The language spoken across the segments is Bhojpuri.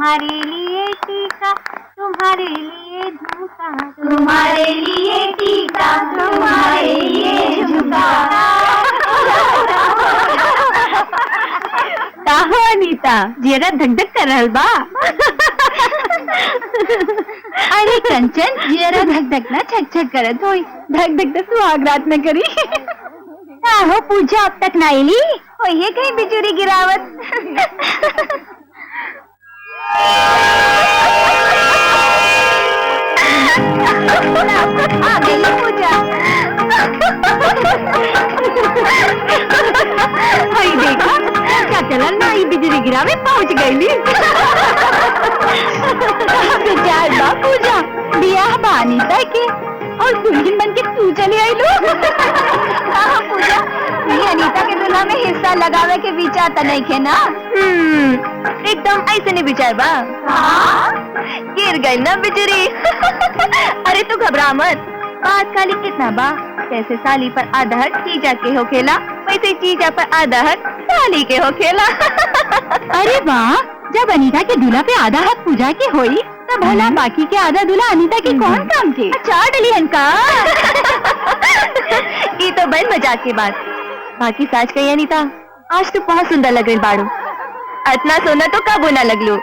तुम्हारे लिए टीका, तुम्हारे लिए झुमका, तुम्हारे लिए टीका, तुम्हारे लिए झुमका। काहो अनीता, जरा धक-धक कर रहल बा। अरे कंचन, जरा धक-धक ना छक-छक करत होई। धक-धक तो सुहाग रात में करी। काहो पूजा अब तक ना आईली, होइए कहीं बिजुरी गिरावत। आ गई पूजा। भाई देखा क्या चलन ना, ये बिजली गिरावे पहुंच गई। विचार बा पूजा, बियाह बा अनीता के और दुल्हन बन के तू चले आई लो। हाँ पूजा, नहीं अनीता के दुल्हा में हिस्सा लगावे के विचार तो नहीं खे ना? एकदम ऐसे नहीं विचार बा। हाँ? गिर गई ना बिजली। अरे तू घबरा मत, बात खाली कितना बा, जैसे साली पर आधा हक चीजा के हो खेला, वैसे चीजा पर आधा हक साली के हो खेला। अरे वाह, जब अनीता के दूल्हा पे आधा हक पूजा के होई, तब भला बाकी के आधा दूल्हा अनीता के कौन काम के? अच्छा डलिहन का। ये तो बड़ी मजाक की बात। बाकी साच कही अनीता, आज तो बहुत सुंदर लग रही बाड़ू। इतना सोना तो कब ना लगलू।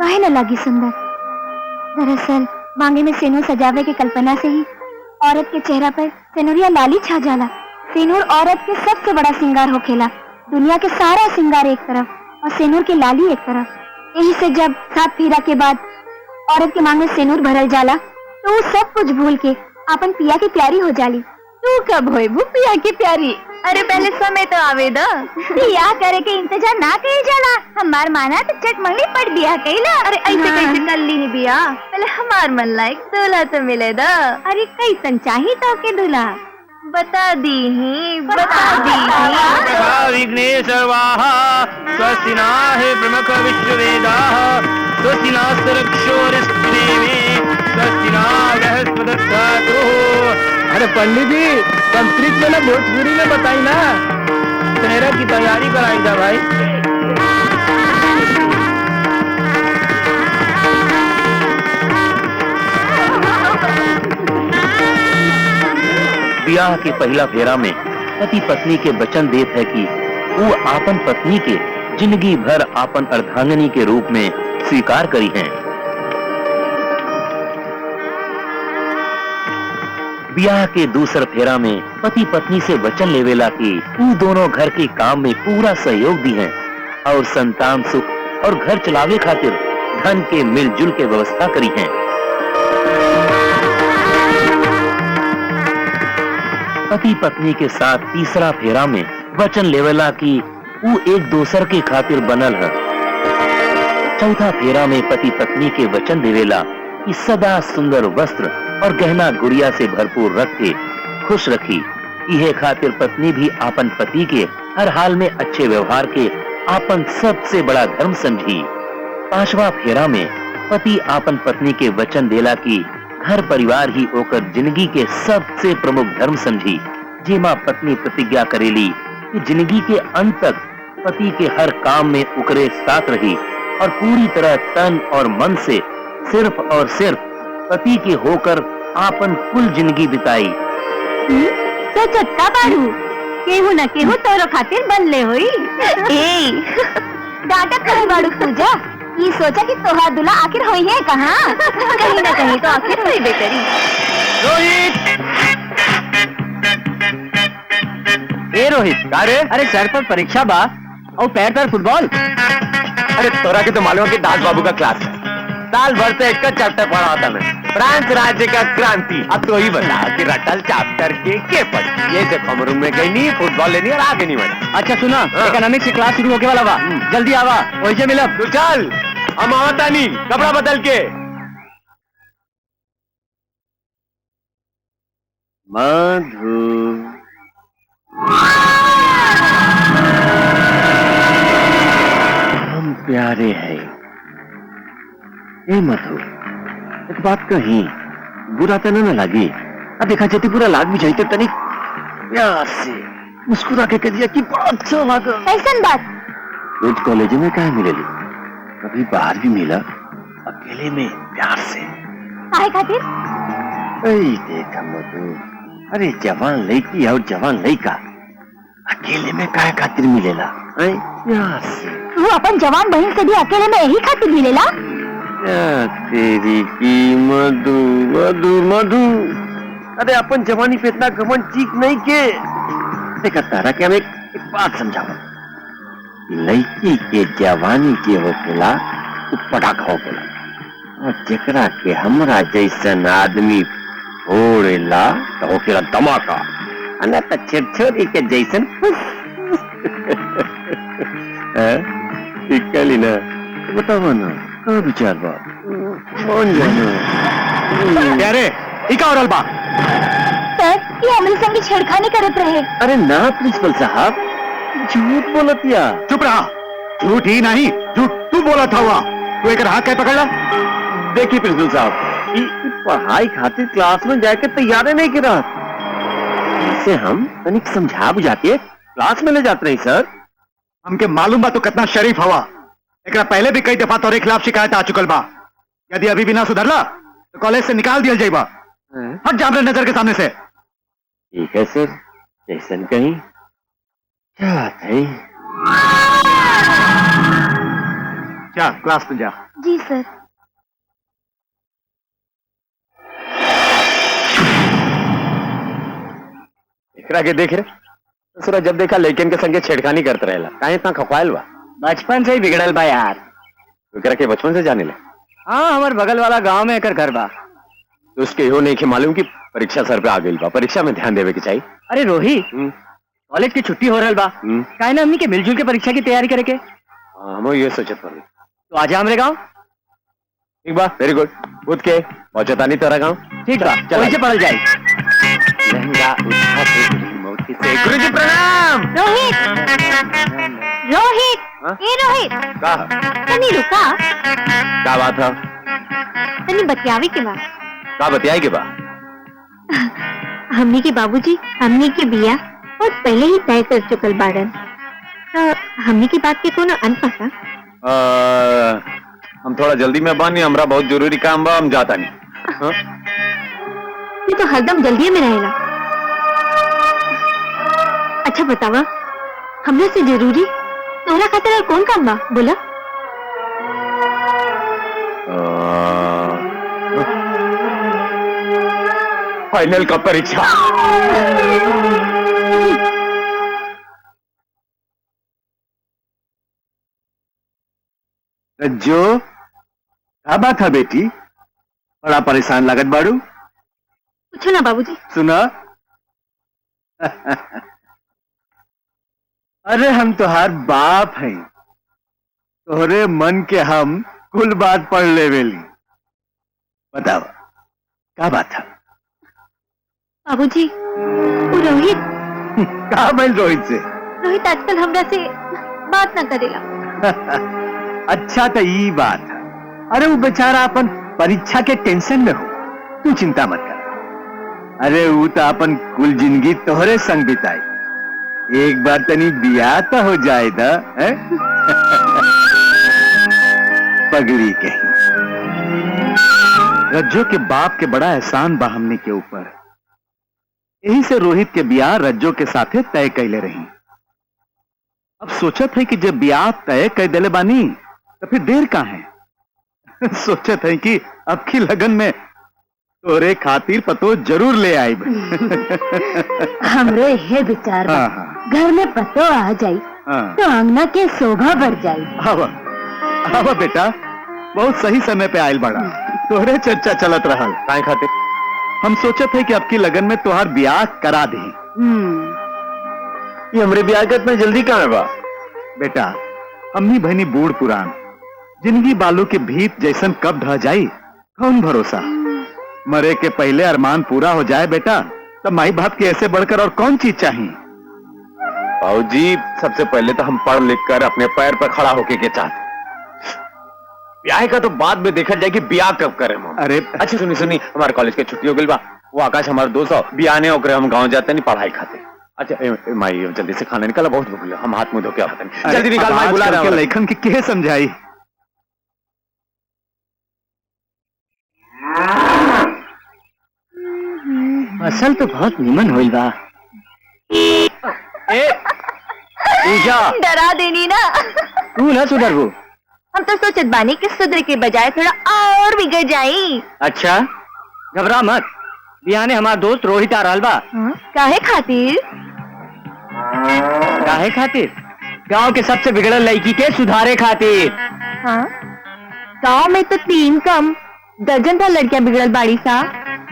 काहे न लगी सुंदर? दरअसल मांगे में सेनूर सजावे के कल्पना से ही औरत के चेहरा पर सेनूरिया लाली छा जाला। सेनूर औरत के सबसे बड़ा श्रृंगार होखेला। दुनिया के सारा श्रृंगार एक तरफ और सेनूर के लाली एक तरफ। यही से जब 7 फेरा के बाद औरत के मांग में सेनूर भरल जाला, तो वो सब कुछ भूल के अपन पिया की प्यारी हो जाली। तू कब होए वो पिया की प्यारी? अरे पहले समय तो आवे द। बियाह करे के इंतजार ना कइल जाला। हमार माना तो चट मंगली पड़ बियाह कइला। अरे ऐसे कैसे कर ली ही बिया? पहले हमार मन लायक दूल्हा तो मिले द। अरे कैसन चाही तो के दूल्हा? बता दी ही, बता दी ही। विघ्नेश्वरवाह स्वस्ति नाहि प्रमुख विश्ववेदाः स्वस्ति नास्तरक्षोरिष्टदेवी स्वस्ति ना बृहस्पतिर्दधातु। अरे पंडित जी, संस्कृत में ना भोजपुरी में बताई ना, चेहरा की तैयारी कराई था भाई। ब्याह के पहला फेरा में पति पत्नी के वचन देत है कि वो आपन पत्नी के जिंदगी भर आपन अर्धांगिनी के रूप में स्वीकार करी हैं। ब्याह के दूसर फेरा में पति पत्नी से वचन लेवेला कि वो दोनों घर के काम में पूरा सहयोग दी हैं और संतान सुख और घर चलावे खातिर धन के मिलजुल के व्यवस्था करी हैं। पति पत्नी के साथ तीसरा फेरा में वचन लेवेला कि वो एक दूसर के खातिर बनल है। चौथा फेरा में पति पत्नी के वचन देवेला कि सदा सुंदर वस्त्र और गहना गुड़िया से भरपूर रख के खुश रखी। यह खातिर पत्नी भी आपन पति के हर हाल में अच्छे व्यवहार के आपन सबसे बड़ा धर्म समझी। पांचवा फेरा में पति आपन पत्नी के वचन देला कि घर परिवार ही होकर जिंदगी के सबसे प्रमुख धर्म समझी। जेमा पत्नी प्रतिज्ञा करेली कि जिंदगी के अंत तक पति के हर काम में उकरे साथ रही और पूरी तरह तन और मन से सिर्फ और सिर्फ पति के होकर आपन कुल जिंदगी बिताई। तो चट्टा बाड़ू केहू न केहू तोरो खातिर बन ले होई। डांटा करे बाड़ू पूजा, ये सोचा कि तोहार दूल्हा आखिर होई है कहाँ? कहीं न कहीं तो आखिर होई बेकरी। रोहित, ए रोहित, अरे सर पर परीक्षा बा और पैर पर फुटबॉल। अरे तोरा के तो मालूम है कि दास बाबू का क्लास है, साल भर से एक चैप्टर पढ़ा होता मैं, फ्रांस राज्य का क्रांति। अब तो ही बता कि रटल चैप्टर के पढ़ ये से कम रूम में गई नहीं, फुटबॉल लेनी और आगे नहीं बढ़ा। अच्छा सुना, इकोनॉमिक्स की क्लास शुरू होके वाला बा, जल्दी आवा, वैसे मिलब। तू चल, हम आवता नहीं, कपड़ा बदल के। मधु हम प्यारे हैं। ए मधु, एक बात कही, बुरा तो न लगी। अब देखा चेती पूरा लाग भी जाते तनिक प्यार से मुस्कुरा के कह दिया कि बहुत अच्छा लगा। कैसन बात? रोज कॉलेज में कहा मिलेली, कभी बाहर भी मिला, अकेले में प्यार से। काहे खातिर? देखा मधु, अरे जवान लड़की और जवान लड़का अकेले में काहे खातिर मिलेला? प्यार से। तू अपन जवान बहन से भी अकेले में यही खातिर मिलेला? तेरी की मधु मधु मधु, अरे अपन जवानी पे इतना घमंड ठीक नहीं के। देखा तारा क्या, मैं एक बात समझाऊं, लड़की के जवानी के होकेला वो पटाखा होकेला, और जेकरा के हमरा जैसन आदमी फोड़ेला तो होकेला धमाका, अन्ना तो छिरछोरी के जैसन कहली ना। बताओ ना का विचार बा? मान जाना क्या रे, इका और अलबा? सर, ये हमरे संगे छेड़खानी करत रहे। अरे ना प्रिंसिपल साहब, झूठ बोलतिया। चुप रहा, झूठ ही नहीं, झूठ तू बोला था हुआ। तू एक हाथ कैसे पकड़ ला? देखिए प्रिंसिपल साहब, ई पढ़ाई खातिर क्लास में जाके तैयार नहीं कर रहा, इसे हम तनिक समझा बुझाते क्लास में ले जाते नहीं सर। हमके मालूम बा तो कितना शरीफ हवा। एकरा पहले भी कई दफा तोरे खिलाफ शिकायत आ चुकल बा। यदि अभी भी ना सुधरला तो कॉलेज से निकाल दिया जाएगा। हट जा अपने नजर के सामने से। ठीक है सर, जैसन कहीं क्या बात है। जा क्लास में जा। जी सर। एकरा के देख रहे दूसरा, जब देखा लेकिन के संगे छेड़खानी करते रहेला, काहे इतना खपायल बा? बचपन से ही बिगड़ल बा यार। एकरा के बचपन से जाने ले? हाँ, हमारे बगल वाला गांव में एकर घर बा। तो उसके हो नहीं कि मालूम कि परीक्षा सर पे आ गई बा, परीक्षा में ध्यान देवे के चाहिए। अरे रोही, कॉलेज की छुट्टी हो रहल बा, काहे ना हमनी के मिलजुल के परीक्षा की तैयारी करे के। हम ये सोचत पड़ी। तो आजा हमरे गांव। ठीक बा, वेरी गुड। बुध के पहुंचता नहीं तेरा गाँव? ठीक बा, वहीं से पढ़ल जाए। लहंगा उठा के मोती से। गुरुजी प्रणाम। रोहित, रोहित, ये रोहित, का तनी रुका, क्या बात है? तनी बतियावी के बाद। का बतियाई के बा? हमनी के बाबूजी हमनी के बिया बहुत पहले ही तय कर चुकल बाड़न, तो हमनी की बात के कोनो अंत पता? हम थोड़ा जल्दी में बानी, हमरा बहुत जरूरी काम बा, हम जाता नहीं। ये तो हरदम जल्दी में रहेला। अच्छा बतावा, हमने से जरूरी तोहरा खातिर और कौन काम बा, बोला? फाइनल का परीक्षा। रज्जो, क्या बात है बेटी? बड़ा परेशान लागत बाड़ू। पूछो ना बाबूजी। सुना अरे हम तुहार बाप हैं, तोहरे मन के हम कुल बात पढ़ ले वेली। बताओ क्या बात है? बाबूजी, वो रोहित। कहा बैल रोहित से? रोहित आजकल हमरा से बात ना करेला। अच्छा तो ये बात है। अरे वो बेचारा अपन परीक्षा के टेंशन में हो, तू चिंता मत कर। अरे वो तो अपन कुल जिंदगी तोहरे संग बिताई, एक बार तनी बियाह तो हो जाए दा, पगली कहीं। रज्जो के बाप के बड़ा एहसान बा हमने के ऊपर, यही से रोहित के ब्याह रज्जो के साथे तय कैले रही। अब सोचत है कि जब ब्याह तय कर दिले बानी तो फिर देर कहाँ है। सोचत है कि अब की लगन में तोरे खातिर पतो जरूर ले आई। हमरे ये विचार बा, घर में पतो आ जाई तो अंगना के शोभा बढ़ जाई। आवा बेटा, बहुत सही समय पे आयल बड़ा, तोरे चर्चा चलत रहा। काहे खातिर? हम सोचत है कि अब की लगन में तोहार ब्याह करा दे। ये हमरे ब्याह के इतना जल्दी कहाँ बा? बेटा, अम्मी बहनी बूढ़ पुरान, जिंदगी बालू के भीत जैसन कब ढह जाई, कौन भरोसा। मरे के पहले अरमान पूरा हो जाए बेटा, तब माई बाप की ऐसे बढ़कर और कौन चीज चाहिए। बाबूजी, सबसे पहले तो हम पढ़ लिख कर अपने पैर पर खड़ा होके के चाहते। ब्याह का तो बाद में देखा जाए कि ब्याह कब करें हम। अरे अच्छा सुनी, हमारे कॉलेज के छुट्टी हो गई बा, वो आकाश हमारे दोस्त हो, ब्याह नहीं होकर हम गाँव जाते नहीं पढ़ाई खाते। अच्छा माई जल्दी से खाना निकाला, बहुत भूख लगा, हम हाथ मुंह धो के आते हैं। जल्दी निकाल, माई बुला रहा है। लेखन की क्या समझाई। फसल तो बहुत निमन होइल बा। ए पूजा, डरा देनी ना। तू ना सुधरबू। हम तो सोचत बानी कि सुधर के बजाय थोड़ा और बिगड़ जाई। अच्छा घबरा मत, बिहाने हमार दोस्त रोहित आ रहल बा। काहे खातिर? काहे खातिर? गांव के सबसे बिगड़ल लड़की के सुधारे खातिर। हाँ, गाँव में तो 3 कम दर्जन भर लड़कियां बिगड़ल बाड़ी सा,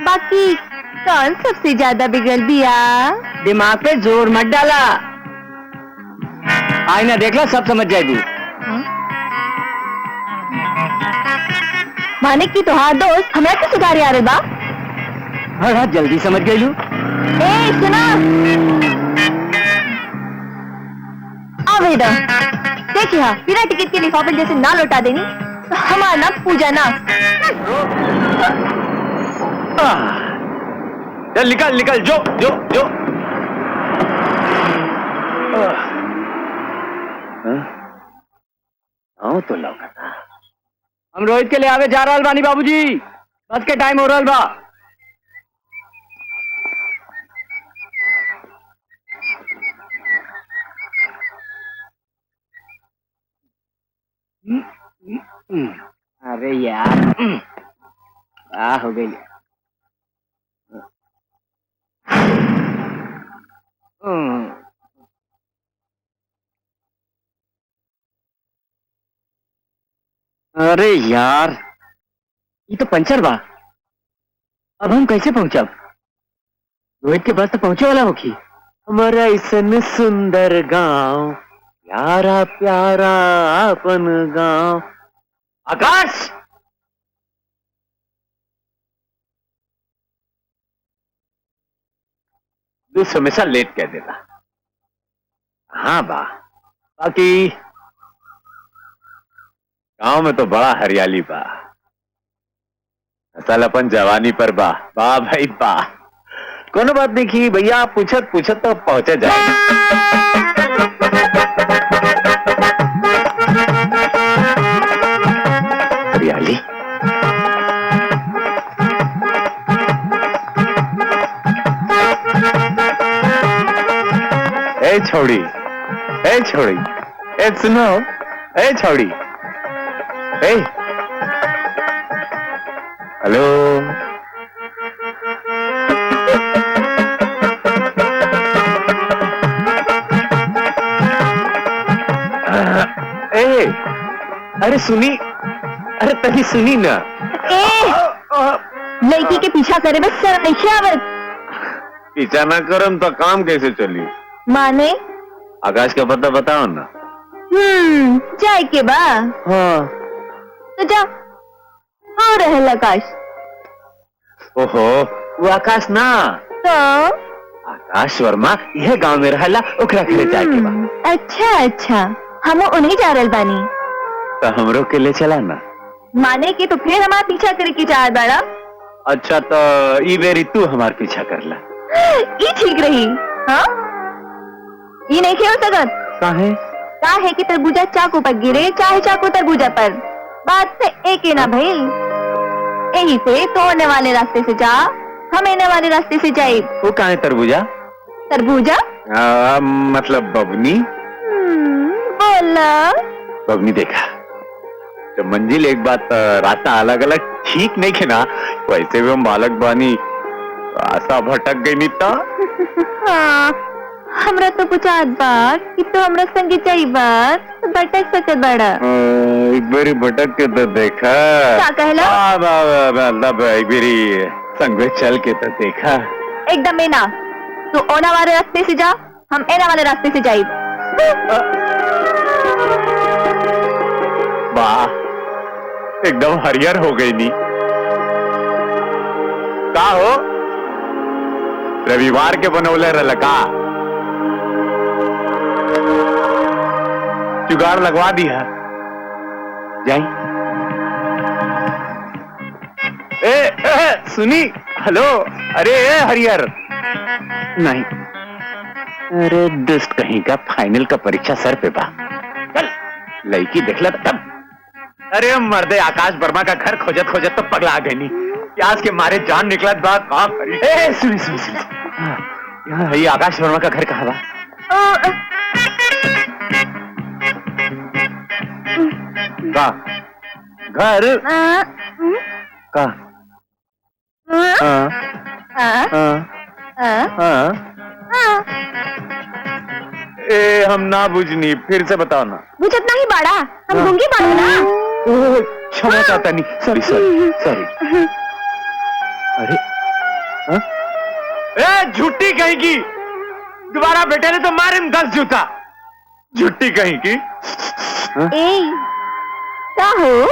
बाकी कौन सबसे ज्यादा बिगड़ल बिया? दिमाग पे जोर मत डाला, आईना देखला सब समझ जाएगी। माने की तोहार दोस्त हमरा के सुधारे आ रहे बा? हाँ जल्दी समझ गई लू। ए सुना, आवेदा देखिए बिना टिकट के लिफाफे जैसे ना लौटा देनी तो हमारा ना पूजा ना। चल निकल निकल, जो जो जो। तो लौका था। हम रोहित के लिए आगे जा रहा बानी बाबूजी, बस के टाइम हो रहा बा। अरे यार आ हो गई। अरे यार ये तो पंचर बा, अब हम कैसे पहुंचब? रोहित के पास तो पहुंचे वाला होगी। हमारा ऐसन सुंदर गांव, प्यारा प्यारा अपन गांव। आकाश, तू हमेशा लेट कह देता। हाँ बा, बाकी गांव में तो बड़ा हरियाली बा। असल अपन जवानी पर बा बा भाई बा। कोनो बात नहीं की भैया, पूछत पूछत तो पहुंचे जाए। हरियाली ए छोड़ी, ए छोड़ी, ए सुनो, ए छोड़ी, ए हेलो, ए अरे सुनी, अरे तभी सुनी ना। लड़की के पीछा करे में सर नहीं आवत। पीछा ना करम तो काम कैसे चली? माने आकाश का पता बताओ ना। जाए के बा। हाँ तो जा, हो रहे आकाश। ओहो, वो आकाश ना, तो आकाश वर्मा यह गांव में रहला, ओकरा घरे जाए के बा। अच्छा अच्छा, हम उन्हीं जा रहल बानी। तो हमरो के ले चला ना। माने कि तो फिर हमारा पीछा करे की चाहत बाड़ा? अच्छा तो ई बेरी तू हमार पीछा करला। ये ठीक रही। हाँ, ये नहीं खेल सकत। काहे? काहे कि तरबूजा चाकू पर गिरे, चाहे चाकू तरबूजा पर, बात से एक ही ना भइल। यही से तो आने वाले रास्ते से जा, हम आने वाले रास्ते से जाए। वो काहे तरबूजा? तरबूजा मतलब बबनी। बोला बबनी देखा, जब मंजिल एक बात रास्ता अलग अलग ठीक नहीं खे ना, वैसे भी हम बालक बानी, रास्ता भटक गई नहीं तो। हाँ, हमरा तो कुछ बात कि तो हमरा संगे जाई बात तो भटक सकत बड़ा। एक बारी भटक के तो देखा। क्या कहला? मतलब एक बारी संग में चल के तो देखा। एकदम में ना, तू ओना वाले रास्ते से जा, हम एना वाले रास्ते से जाई। वाह, एकदम हरियर हो गई नी। का हो, रविवार के बनौले रलका जुगाड़ लगवा दी है। जाई। सुनी, हेलो, अरे हरियर नहीं, अरे दुष्ट कहीं का, फाइनल का परीक्षा सर पे बा। चल लड़की देखला तब। अरे मर्दे, आकाश वर्मा का घर खोजत खोजत तो पगला गई नी। प्यास के मारे जान निकलत बा, का करी? ए सुनी सुनी सुनी, यहाँ ये आकाश वर्मा का घर कहाँ बा? का घर का? ए हम ना बुझनी, फिर से बताओ ना। बुझत नहीं बाड़ा, हम गूंगी बाड़ू ना। ओह, क्षमा चाहता नहीं, सॉरी सॉरी सॉरी। अरे हाँ? ए झूठी कहीं की, दोबारा बेटे ने तो मारे 10 जूता। झूठी कहीं की। हाँ? ए का हो?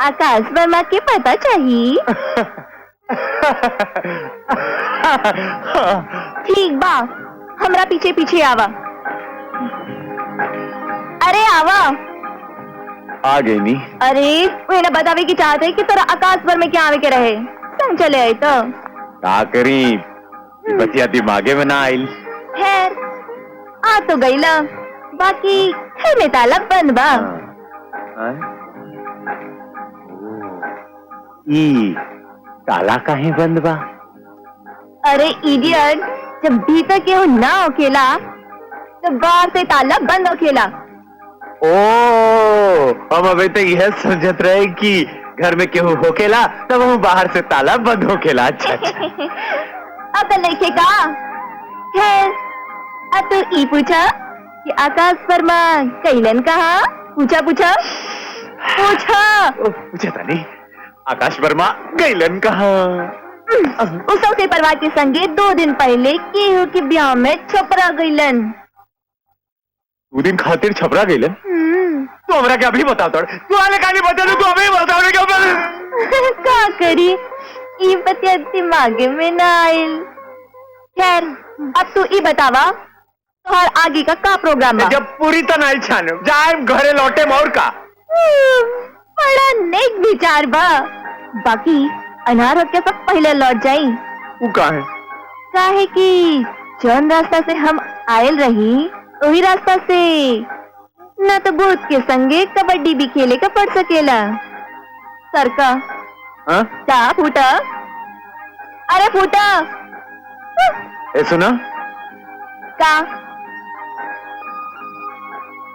आकाश वर्मा के पता चाहिए? ठीक बा, हमरा पीछे पीछे आवा। अरे आवा। आ गई नी। अरे मैंने बतावे की चाहते कि तेरा आकाश वर्मा के आवे के रहे, संग चले आई तो का करी, बतिया दिमागे में ना आइल। खैर आ तो गई ला, बाकी घर में ताला बंद बा। ई ताला काहे बंद बा? अरे इडियट, जब भीतर केहू ना होखेला तो बाहर से ताला बंद होखेला। ओ, हम अभी तक यह समझत रहे कि घर में केहू होकेला तब हम बाहर से ताला बंद होकेला। अच्छा अच्छा। अब नहीं का। खैर अब तो ई पूछा कि आकाश वर्मा कैलन कहा? पूछा पूछा पूछा। पूछा था नहीं, आकाश वर्मा गैलन कहाँ? उस के परिवार के संगे 2 दिन पहले केहू के ब्याह में छपरा गईलन। 2 दिन खातिर छपरा गैलन? तू हमरा क्या अभी बता, तू आने का नहीं बता, तू अभी बता क्या? का करी, ई बतिया दिमाग में ना आइल। खैर अब तू ई बतावा और आगे का प्रोग्राम बा? जब पूरी तरह छान जाए घरे लौटे और का? बड़ा नेक विचार बा, बाकी अनार होके सब पहले लौट जाई। वो काहे? काहे कि जौन रास्ता से हम आयल रही वही रास्ता से न तो भूत के संगे कबड्डी भी खेले का पड़ सकेला। सरका हाँ? क्या फूटा? अरे फूटा। ए सुना, का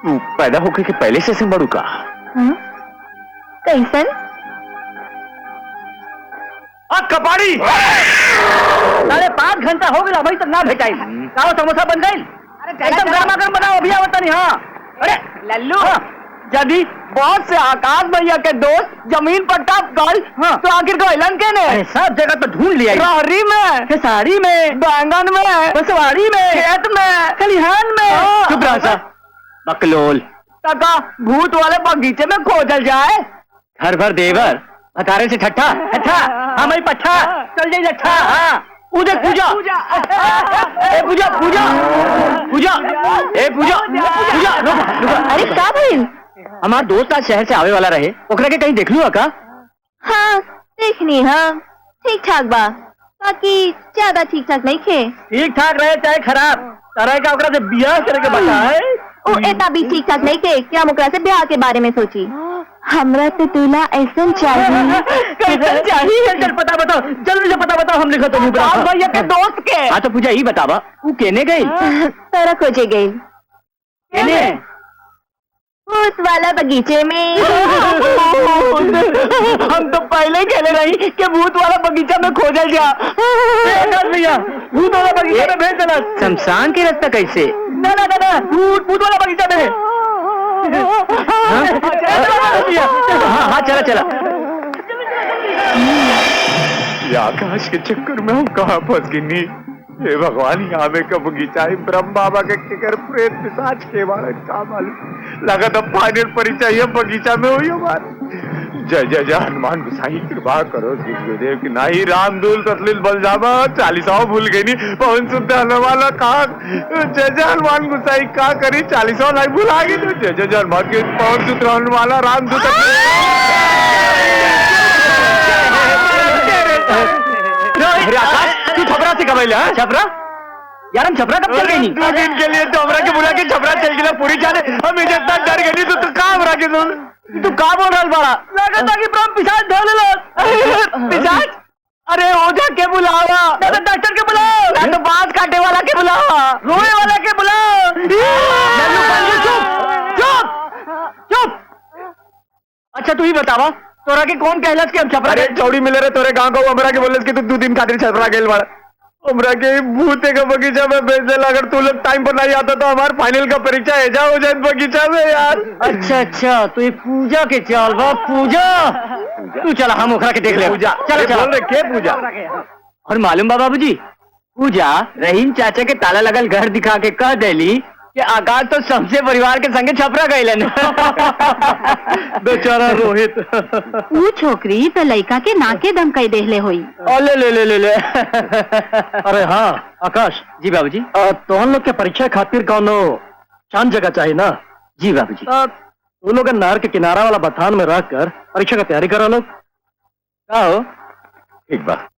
तू पैदा होके के पहले से बड़ू का? हाँ? कैसन? कबाड़ी 5.5 घंटा हो गया, अभी तक ना भेटाई। का समोसा बन गई? एकदम गर्मा गर्म बनाओ, अभी आवता नहीं। हाँ अरे लल्लू, यदि बहुत से आकाश भैया के दोस्त जमीन पर टप गए तो आखिर गैलन के ने? सब जगह तो ढूंढ लिया, रहरी में, खेसारी में, बैंगन में, बसवाड़ी में, खेत में, खलिहान में। चुप रहा सा बकलोल। काका भूत वाले बगीचे में खोजल जाए। घर भर देवर हथारे से ठट्ठा। अच्छा हमारी पट्ठा चल जाइए। अच्छा हाँ पूजा पूजा ए पूजा पूजा पूजा ए पूजा पूजा। अरे का भइल? हमार दोस्त आज शहर से आवे वाला रहे, ओकरा के कहीं देख लू का? हाँ देखनी। हाँ ठीक ठाक बा, बाकी ज्यादा ठीक ठाक नहीं खे। ठीक ठाक रहे चाहे खराब, तरह का ओकरा से बियाह करे के बता है। ओ एता भी ठीक ठाक नहीं खे, क्या मुकरा से ब्याह के बारे में सोची? हमरा तो दूल्हा ऐसा चाहिए। कैसा चाहिए? चल पता बताओ, जल्दी से पता बताओ, हम लिखो तो भैया के दोस्त के। हाँ तो पूजा ही बतावा, तू केने गई? तारा खोजे गई केने? भूत वाला बगीचे में। हम तो पहले खेले रही कि भूत वाला बगीचा में खोजल जा। भैया भूत वाला बगीचा में भेज देना। शमशान के रास्ता कैसे? ना ना ना ना, भूत वाला बगीचा में। हाँ हाँ चला चला। ये आकाश के चक्कर में हम कहाँ फंस गई? हे भगवान, यहाँ में का बगीचा है, ब्रह्म बाबा के किकर प्रेत पिशाच के बारे का मालूम। लगा तो फाइनल परिचय ये बगीचा में हुई हमारे। जय जय जय हनुमान गुसाई, कृपा करो गुरुदेव की नाही रामदूल तसलील बल जावा 40 भूल गई नहीं पवन शुद्ध हनुमान कहा। जय जय हनुमान गुसाई का करी 40 नहीं भूला गई। जय जय जय हनुमान के पवन शुद्ध हनुमान रामदूत। तू छपरा से कब आया? छपरा यार, हम छपरा कब चल गई? 2 दिन के लिए तो हमरा के बुला के छपरा चल गया पूरी जाने। हम इतना डर गई तो कहाँ हमरा के तू का बोल रहा बड़ा लगा कि ब्रह्म पिशाच धो ले पिशाच अरे ओझा के बुलावा डॉक्टर के बुलाओ या तो बांस काटे वाला के बुलाओ रोए वाला के बुलाओ चुप चुप अच्छा तू ही बतावा तोरा के कौन कहलस कि हम छपरा अरे चौड़ी मिले रे तोरे गांव को हमरा के बोलस कि तू 2 दिन खातिर छपरा गेल बड़ा हमरा के भूते का बगीचा में भेज देला। अगर तू लोग टाइम पर नहीं आता तो हमार फाइनल का परीक्षा है जा हो जाए बगीचा में यार। अच्छा तो ये पूजा के चाल बा पूजा तू चला हम ओकरा के देख ले पूजा चल बोल रहे के पूजा और मालूम बा बाबूजी पूजा रहीम चाचा के ताला लगल घर दिखा के कह देली कि आकाश तो सबसे परिवार के संगे छपरा गईलन बेचारा रोहित वो छोकरी तो लड़का के नाके दम कई देहले होई। ले अरे हाँ आकाश जी बाबूजी तो हम लोग के परीक्षा खातिर कौनो शांत जगह चाहिए ना जी बाबूजी तू लोग नहर के किनारा वाला बथान में रहकर परीक्षा का तैयारी करो लोग क्या हो ठीक बात।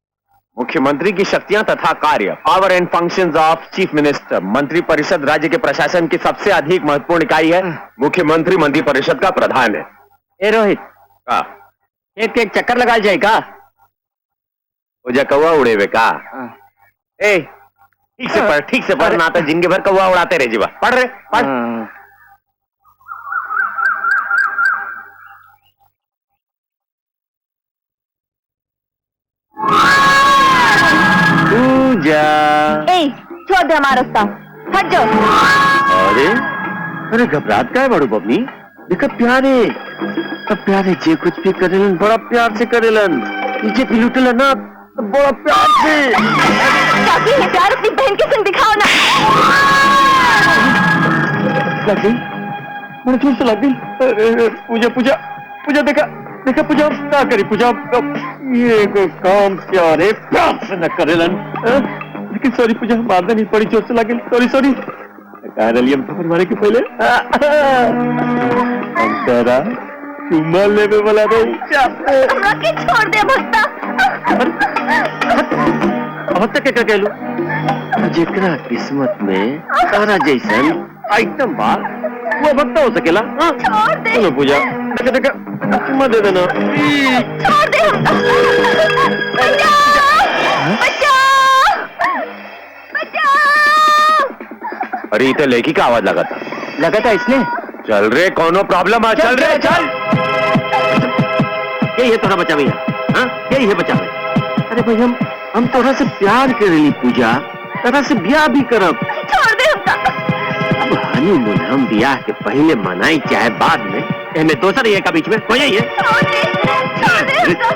मुख्यमंत्री की शक्तियां तथा कार्य power and functions of chief minister मंत्री परिषद राज्य के प्रशासन की सबसे अधिक महत्वपूर्ण इकाई है। मुख्यमंत्री मंत्री परिषद का प्रधान है। ए रोहित एक चक्कर लगा जाए का पूजा कौवा उड़े हुए का ए ठीक से पढ़ ना तो जिंदगी भर कौवा उड़ाते रहे जीवा पढ़ रहे पढ़ पूजा ए छोड़ दे हमारा रास्ता हट जाओ। अरे घबराहट का है बड़ू बबनी देखा प्यारे अब प्यारे जे कुछ भी करेलन बड़ा प्यार से करेलन पीछे भी लुटेलन ना तो बड़ा प्यार से काकी ये प्यार अपनी बहन के संग दिखाओ ना। लग गई बड़ी जोर से लग गई। पूजा देखा पूजा क्या करी पूजा ये कोई काम प्यारे प्यार से न करेलन लेकिन सॉरी पूजा मारने नहीं पड़ी जोर से लग गई सॉरी कह रही हम खबर मारे के पहले अंतरा चुम्मा लेने वाला हमरा के छोड़ दे भक्ता। अब तक क्या कह लू जेकरा किस्मत में तारा जैसन आइटम बा वो भक्ता हो सकेला। छोड़ दे चलो पूजा देखा चुम्मा दे देना छोड़ दे अरे इधर लेकी का आवाज लगा था इसने चल रे कोनो प्रॉब्लम है चल रे चल यही है तोरा बच्चा भैया यही है बच्चा भैया। अरे भाई हम तोरा से प्यार करेली पूजा तोरा से ब्याह भी करब छोड़ दे हमका। अब हनीमून हम ब्याह के पहले मनाई चाहे बाद में इनमें दोसर ये का बीच में हो जाइए। छोड़ दे हमका।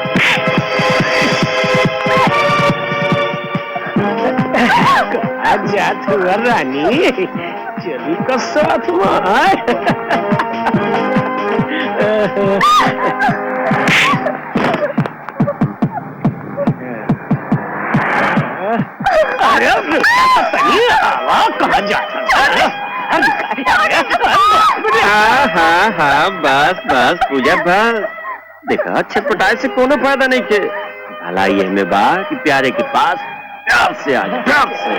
रानी चली का साथ कहा जाता हाँ बस पूजा बस देखा छटपटाए से कोनो फायदा नहीं के भला ये में बा कि प्यारे के पास प्यार से आ जा प्यार से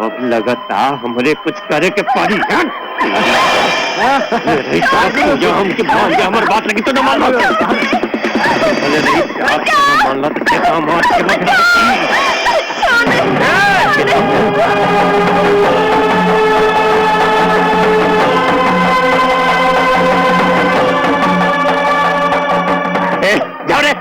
अब लगता हमरे कुछ करे के पड़ी जो हमके हमारी बात लगी तो न मान लो मान लो तो क्या हम जाओ रे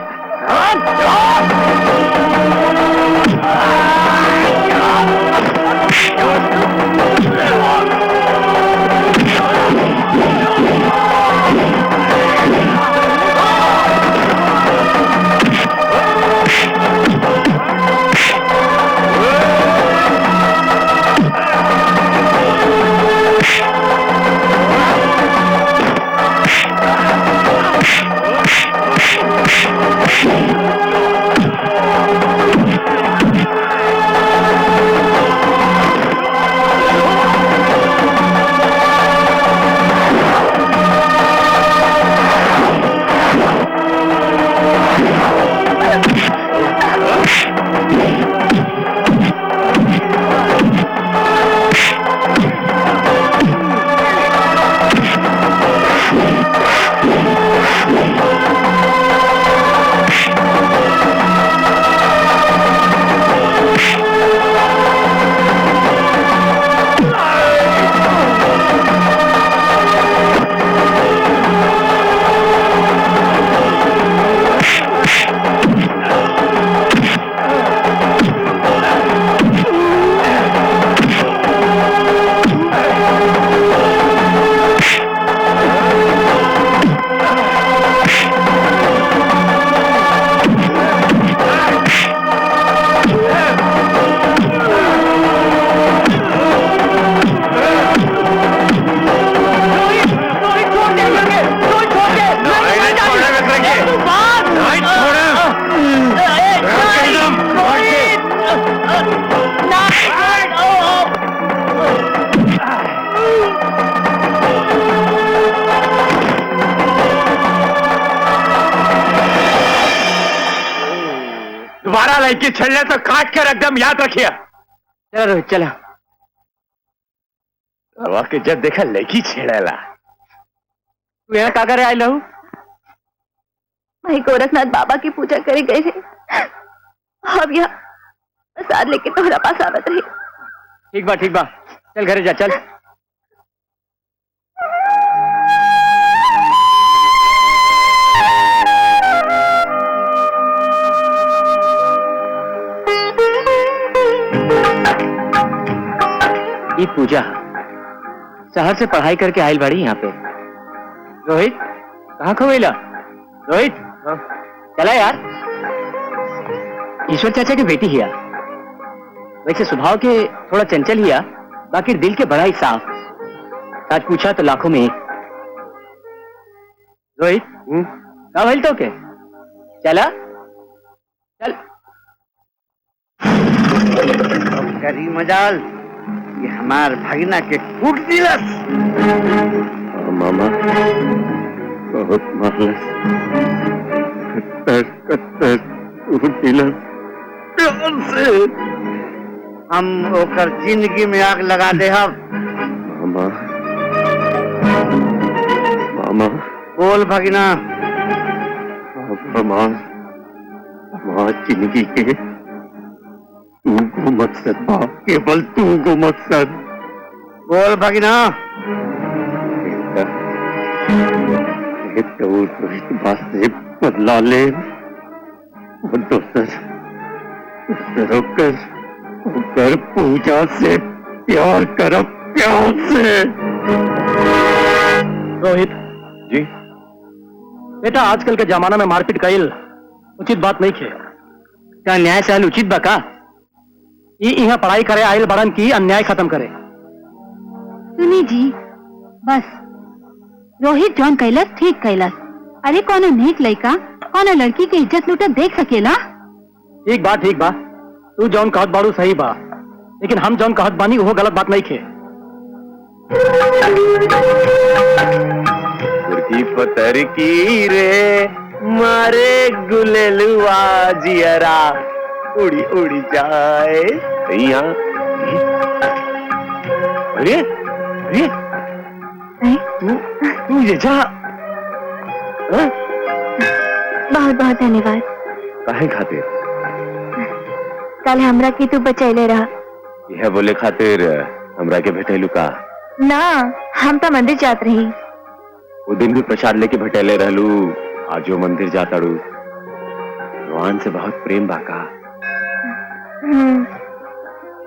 दोबारा लड़की छेड़ने तो काट कर एकदम याद रखिए। चलो रोहित चला। हवा के जब देखा लड़की छेड़ेला। तू यहाँ का करे आई लहू? भाई गोरखनाथ बाबा की पूजा करे गए थे। अब यहाँ प्रसाद लेके तोहरा पास आवत रही। ठीक बा चल घरे जा चल। ये पूजा शहर से पढ़ाई करके आयल बाड़ी यहाँ पे। रोहित कहाँ खवेला? रोहित चला यार। ईश्वर चाचा की बेटी हिया, वैसे स्वभाव के थोड़ा चंचल हिया, बाकी दिल के बड़ा ही साफ। सच पूछा तो लाखों में एक। रोहित कहाँ भइल तो के? चला चल। करी मजाल ये हमार भगना के कूट दिलस। मामा बहुत मारलस, कत्तर कूट दिलस प्यार से। हम ओकर जिंदगी में आग लगा दे। हम मामा मामा बोल भगना। हमार जिंदगी के तू को मकसद बा, केवल तू को मकसद। बोल भगना। तो रोहित बात से बदला ले और दूसर होकर पूजा से प्यार करब, प्यार से। रोहित जी बेटा, आजकल के जमाना में मारपीट कईल उचित बात नहीं खे। क्या न्याय सहल उचित बा का? यहाँ पढ़ाई करे आयल बड़न की अन्याय खत्म करे। सुनी जी, बस रोहित जॉन कैलस ठीक कैलस। अरे कोनो नेक लड़का कोनो लड़की के इज्जत लूटत देख सकेला? ठीक बा तू जौन कहत बाड़ू सही बा, लेकिन हम जौन कहत बानी वो गलत बात नहीं खे। पतर की रे मारे गुलेलुआ जियरा उड़ी उड़ी जाए। अरे अरे तू ये जा। बहुत बहुत धन्यवाद। काहे खातिर? कल हमरा की तू बचैले रहा। यह बोले खातिर हमरा के भेटेलू का? ना, हम तो मंदिर जात रही। वो दिन भी प्रसाद लेके भेटेले रहलू, आज वो मंदिर जाताड़ू। भगवान से बहुत प्रेम बाका।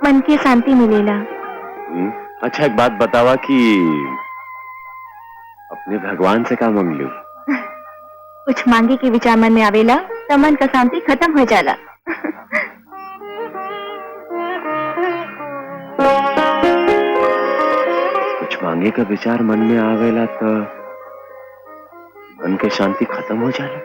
मन की शांति मिलेला। अच्छा एक बात बतावा कि अपने भगवान से क्या मांगलू? कुछ मांगे के विचार मन में आवेला तो मन का शांति खत्म हो जाला। कुछ मांगे का विचार मन में आवेला तो मन की शांति खत्म हो जाला।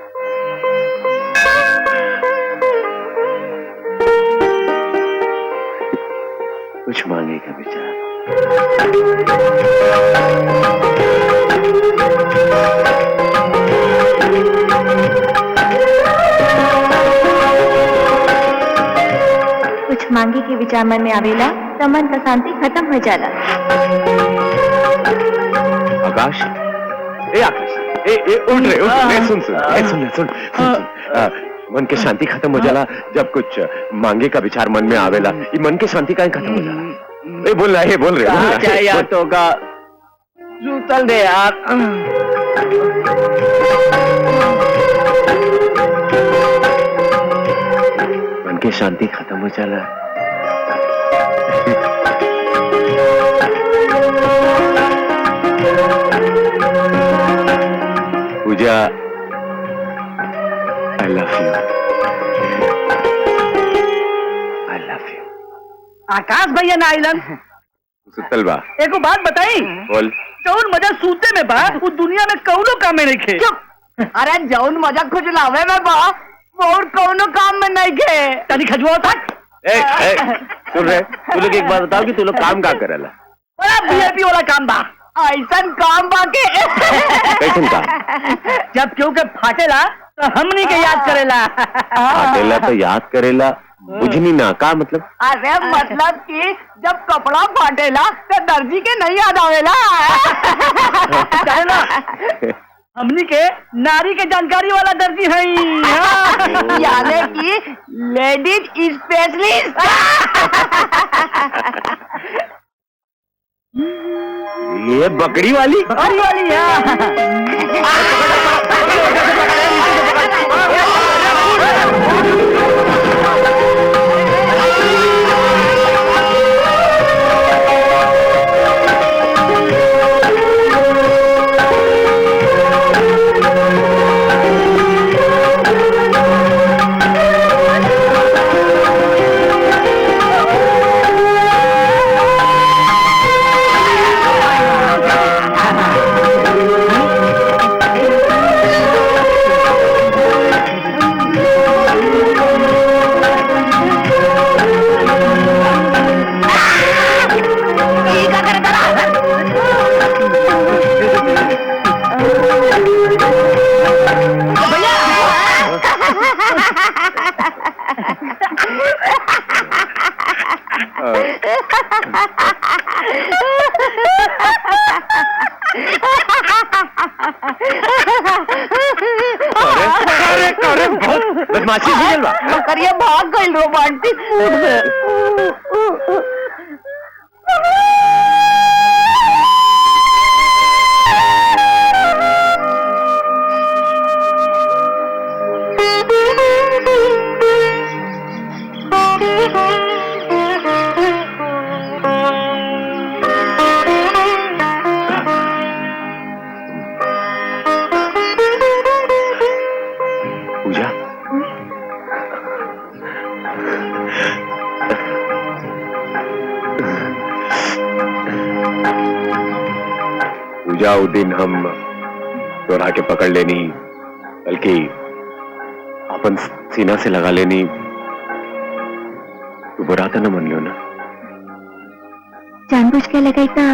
कुछ मांगे का विचार। कुछ मांगे के विचार मन में आवेला तो मन का शांति खत्म हो जाला। आकाश, ए आकाश, ए उठ रहे, सुन। मन की शांति खत्म हो जाला जब कुछ मांगे का विचार मन में आवेला। ये मन की शांति का खत्म हो जाला। ए बोल रहा है यार तो का जूतल दे यार। मन की शांति खत्म हो जाला। पूजा, I love you. I love you. आकाश भैया ना आइलन। सुतल बा। एको बात बताई। बोल। जौन मजा सूते में बा वो दुनिया में कौनो काम में नहीं खे। अरे जौन मजा खुजलावे में बा और कौनो काम में नहीं खे। तनी खजुआ तक। सुन रहे, तू लोग एक बात बताओ कि तू लोग काम क्या करेला? बड़ा वीआईपी वाला काम बा। ऐसा काम बाके कैसन काम? जब क्यों के फाटेला तो हमनी के याद करेला। फाटेला तो याद करेला, बुझनी ना का मतलब? अरे मतलब कि जब कपड़ा फाटेला तो दर्जी के नहीं याद आवेला। हमनी के नारी के जानकारी वाला दर्जी है, यानी कि लेडीज स्पेशलिस्ट। ये बकरी वाली बदमाशी हुई बा। बकरिया भाग गई रोमांटिक मूड में। पूजा, पूजा, वो दिन हम तोरा के पकड़ लेनी, बल्कि अपन सीना से लगा लेनी, तू बुरा तो न मान लो ना? जानबूझ के लगाई था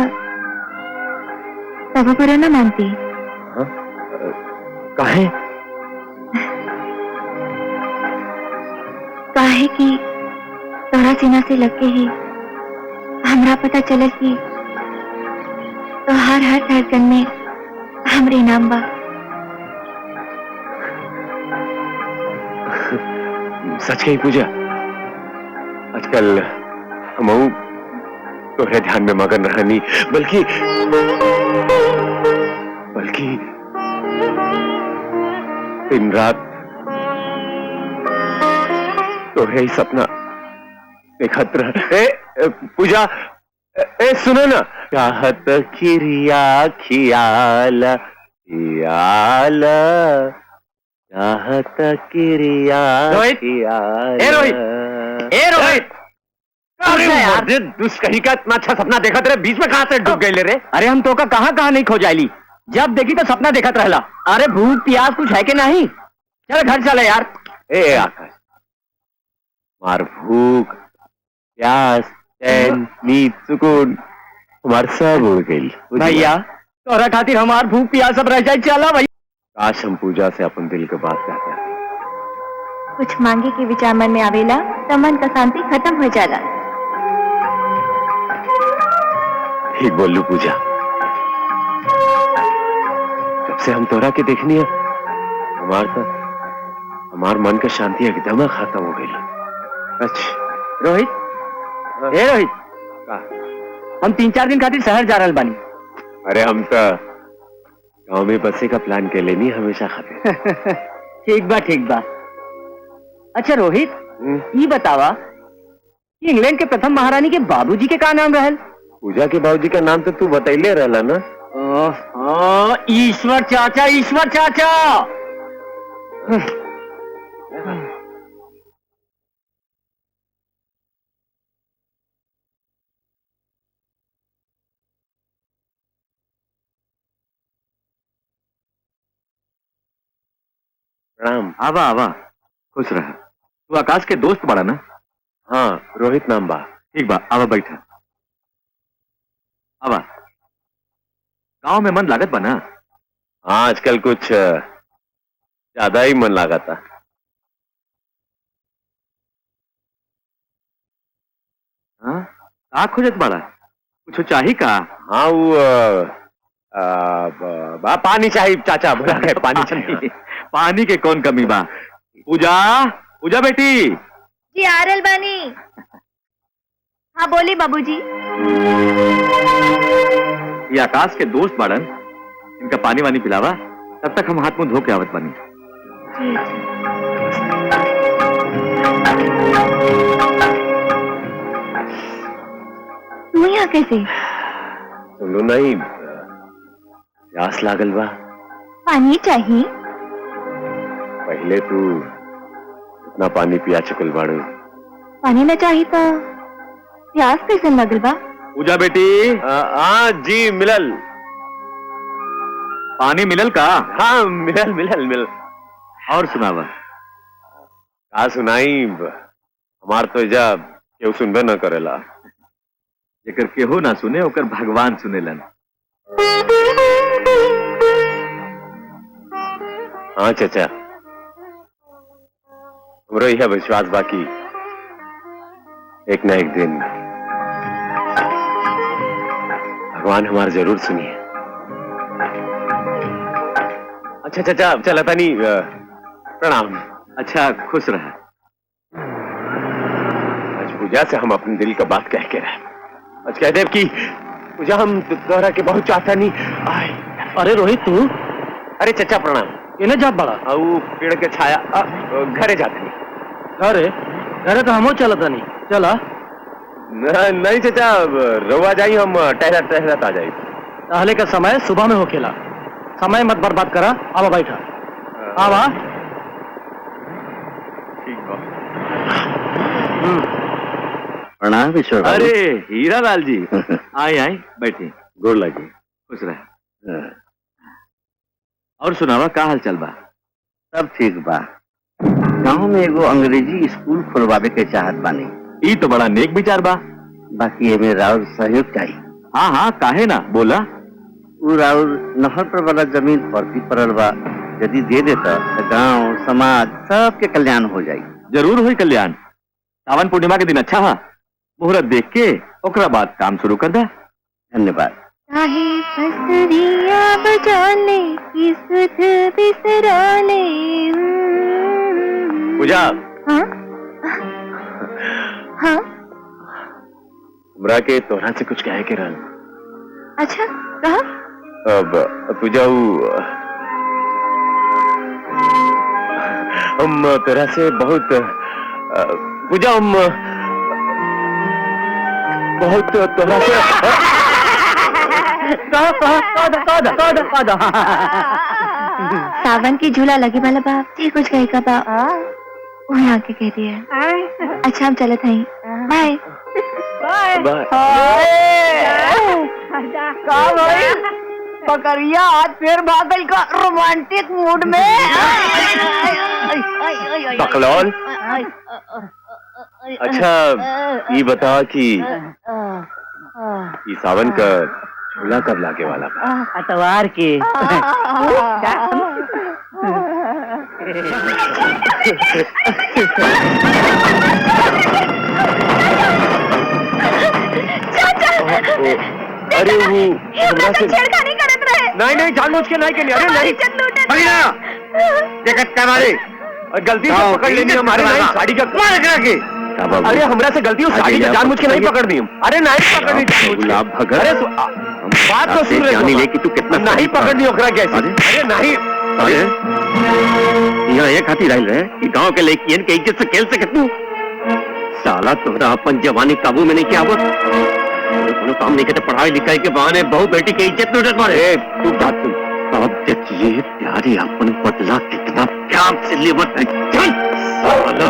तब बुरा न मानती। हाँ? काहे? काहे कि तोरा सीना से लग के ही हमरा पता चलल कि तो हर धड़कन में हमरे नाम बा। सच कही पूजा, आजकल हम तोहरे ध्यान में मगन रहनी, बल्कि दिन रात तोहरे ही सपना देखत रह। पूजा, सुनो ना, चाहत खिरिया खियाल खियाल, चाहत क्रिया रोहित! खियाल। ए रोहित! ए रोहित! अरे यार, दुष्ट कहीं का इतना अच्छा सपना देखा तेरे बीच में कहां से डूब गई ले रे? अरे हम तो का कहाँ नहीं खो जाइली, जब देखी तो सपना देखत रहला। अरे भूख प्यास कुछ है कि नहीं? चल घर चले यार। ए आकाश, मार भूख प्यास चैन नींद सुकून हमार सब उड़ गई भैया, तोरा खातिर हमार भूख प्यास सब रह जाए। चला भैया। काश हम पूजा से अपन दिल की बात कहते हैं। कुछ मांगे के विचार मन में आवेला तो मन का शांति खत्म हो जाला। ठीक बोलू पूजा, जब से हम तोरा के देखनी है हमार मन का शांति एकदम खत्म हो गई। अच्छा रोहित, ए रोहित, हम 3-4 दिन खातिर शहर जा रहल बानी। अरे हम तो गांव में बसे का प्लान के लेनी हमेशा खातिर। ठीक बा। अच्छा रोहित, ये बतावा कि इंग्लैंड के प्रथम महारानी के बाबूजी के का नाम रहल? पूजा के बाबूजी का नाम तो तू बतैले रहला ना? ईश्वर चाचा, ईश्वर चाचा। प्रणाम। आवा आवा, खुश रहा। तू आकाश के दोस्त बड़ा ना? हाँ, रोहित नाम बा। ठीक बा, आवा बैठा। आवा, गांव में मन लागत बा ना? हाँ, आजकल कुछ ज्यादा ही मन लगा था। हाँ का खोजत बाड़ा कुछ चाहिए का? हाँ वो पानी चाहिए चाचा, बोला है पानी चाहिए। पानी के कौन कमी बा? पूजा, पूजा बेटी। जी आरल बानी। हाँ बोली बाबूजी। ये आकाश के दोस्त बाड़न, इनका पानी वानी पिलावा, तब तक हम हाथ मुंह धो के आवत बानी। तू यहाँ कैसे? सुनो नहीं, प्यास लागल बा। पानी चाहिए? पहले तू इतना पानी पिया चुकल बाड़ू। पानी न चाहिए तो प्यास कैसे लगल बा? पूजा बेटी। हाँ जी मिलल। पानी मिलल का? हाँ मिलल मिलल मिलल। और सुनावा। का सुनाई, हमार तो जा केहू सुनबे न करेला। जेकर केहू ना सुने ओकर भगवान सुनेलन। हाँ चाचा, हमरो यह विश्वास बाकी एक न एक दिन भगवान हमार जरूर सुनिए। अच्छा चाचा चला तानी, प्रणाम। अच्छा खुश रहा। आज पूजा से हम अपने दिल का बात कह के रहे। आज कह देव कि पूजा हम दोहरा के बहुत चाहता नहीं। अरे रोहित तू अरे चाचा प्रणाम। इन्हें जात बड़ा वो पेड़ के छाया घरे जाते नहीं। अरे घरे तो हमो चलता नहीं। चला नहीं चाचा, रवा जाई, हम टहरा टहरा आ जाई। टहले का समय सुबह में हो खेला, समय मत बर्बाद करा। आवा बैठा, आवा। ठीक बा। प्रणाम ईश्वर। अरे हीरा लाल जी। आए आए बैठे। गोर लगी। खुश रहे। और सुनावा का हाल चल बा? सब ठीक बा। गांव में एगो अंग्रेजी स्कूल खोलवावे के चाहत बानी। ई तो बड़ा नेक विचार बा। बाकी एमे राउर सहयोग चाहिए। हाँ हाँ काहे ना, बोला। उ राउर नहर पर वाला जमीन परती पड़ल बा, यदि दे देता तो गांव समाज सबके कल्याण हो जाई। जरूर हुई कल्याण। सावन पूर्णिमा के दिन अच्छा है, मुहूर्त देख के ओकरा बाद काम शुरू कर दा। धन्यवाद। चाहे बसरिया बजाने की सुध बिसराने। पूजा। हाँ हाँ हमरा के तोहरा से कुछ कहे के रहल। अच्छा कहा? अब पूजा हम तोरा से बहुत पूजा हम बहुत तोरा से सावन की झूला लगी वाला बाप जी कुछ कहे का बाप वही आके कह दिया। अच्छा हम चलत हई। By by. पकड़िया आज फिर बादल का रोमांटिक मूड में। बकलौल। अच्छा ये बता कि ये सावन का झूला कब लागे वाला बा? अतवार के। अरे वो हमरा से छेड़खानी करत रहे। नहीं जानबूझ के नहीं करनी। अरे नहीं देखत का मारे और गलती से पकड़ लेनी हमारे नहीं साड़ी का मार के। अरे हमरा से गलती साड़ी का जानबूझ के नहीं पकड़नी। अरे नहीं पकड़नी गुलाब भगर। अरे बात तो सुन रही ले कि तू कितना नहीं पकड़नी ओकरा कैसे? अरे नहीं। अरे यहाँ एक हाथी रह रहे कि गांव के लड़कियन के इज्जत से खेल सके तू। साला तोहरा अपन जवानी काबू में नहीं किया आवत। कोनो काम नहीं करते, पढ़ाई लिखाई के बहाने बहु बेटी के इज्जत लूटत मारे। तू बात सुन, अब देखिए प्यारी अपन बदला कितना प्यार से लेवत है। चल साला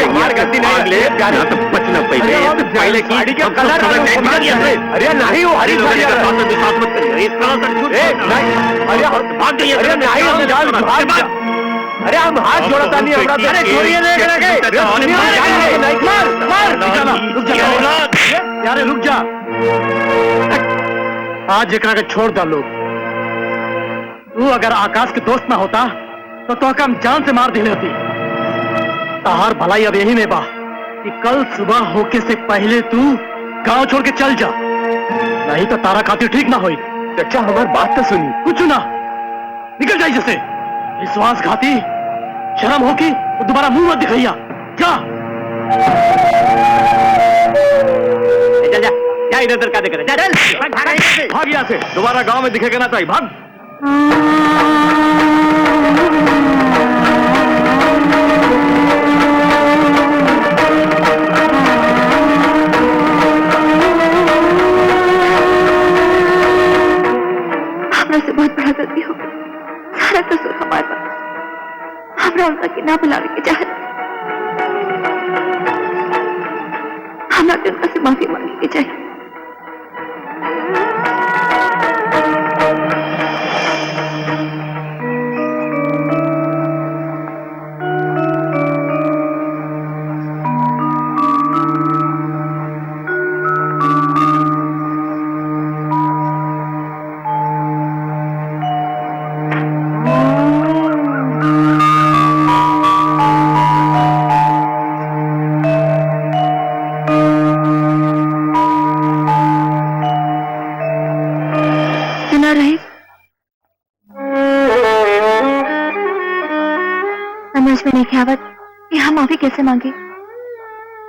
हमारी गलती नहीं ले प्यार तो बचना पहले की कलर। अरे नहीं वो हरी साड़ी का विश्वास मत करिए। इस तरह से झूठ अरे भाग गई। अरे नहीं हम जान भाग। अरे हम हाथ छोड़ता नहीं हमरा। अरे छोड़िए नहीं यारे रुक जा। आज एकरा के छोड़ दा लोग। तू अगर आकाश के दोस्त ना होता तो हम जान से मार देने होती। ताहार भलाई अब यही में बा कि कल सुबह होके से पहले तू गांव छोड़ के चल जा, नहीं तो तारा खातिर ठीक ना होई। चचा हमारी बात तो सुनी। कुछ ना, निकल जाए जैसे विश्वासघाती। शर्म होगी तो दोबारा मुंह मत दिखाइया। जा चल जा, जा इधर उधर का देख रहे, जा चल भाग यहाँ से, दोबारा गांव में दिखेगा ना चाहिए। भाग। हमरा से बहुत बड़ा गलती हो गई, सारा कसूर हमारा। हमरा उनका के ना बुलावे के चाहत, हमरा के उनका से माफी मांगे के चाहिए। समझ में नहीं आवत कि हम माफी कैसे मांगे।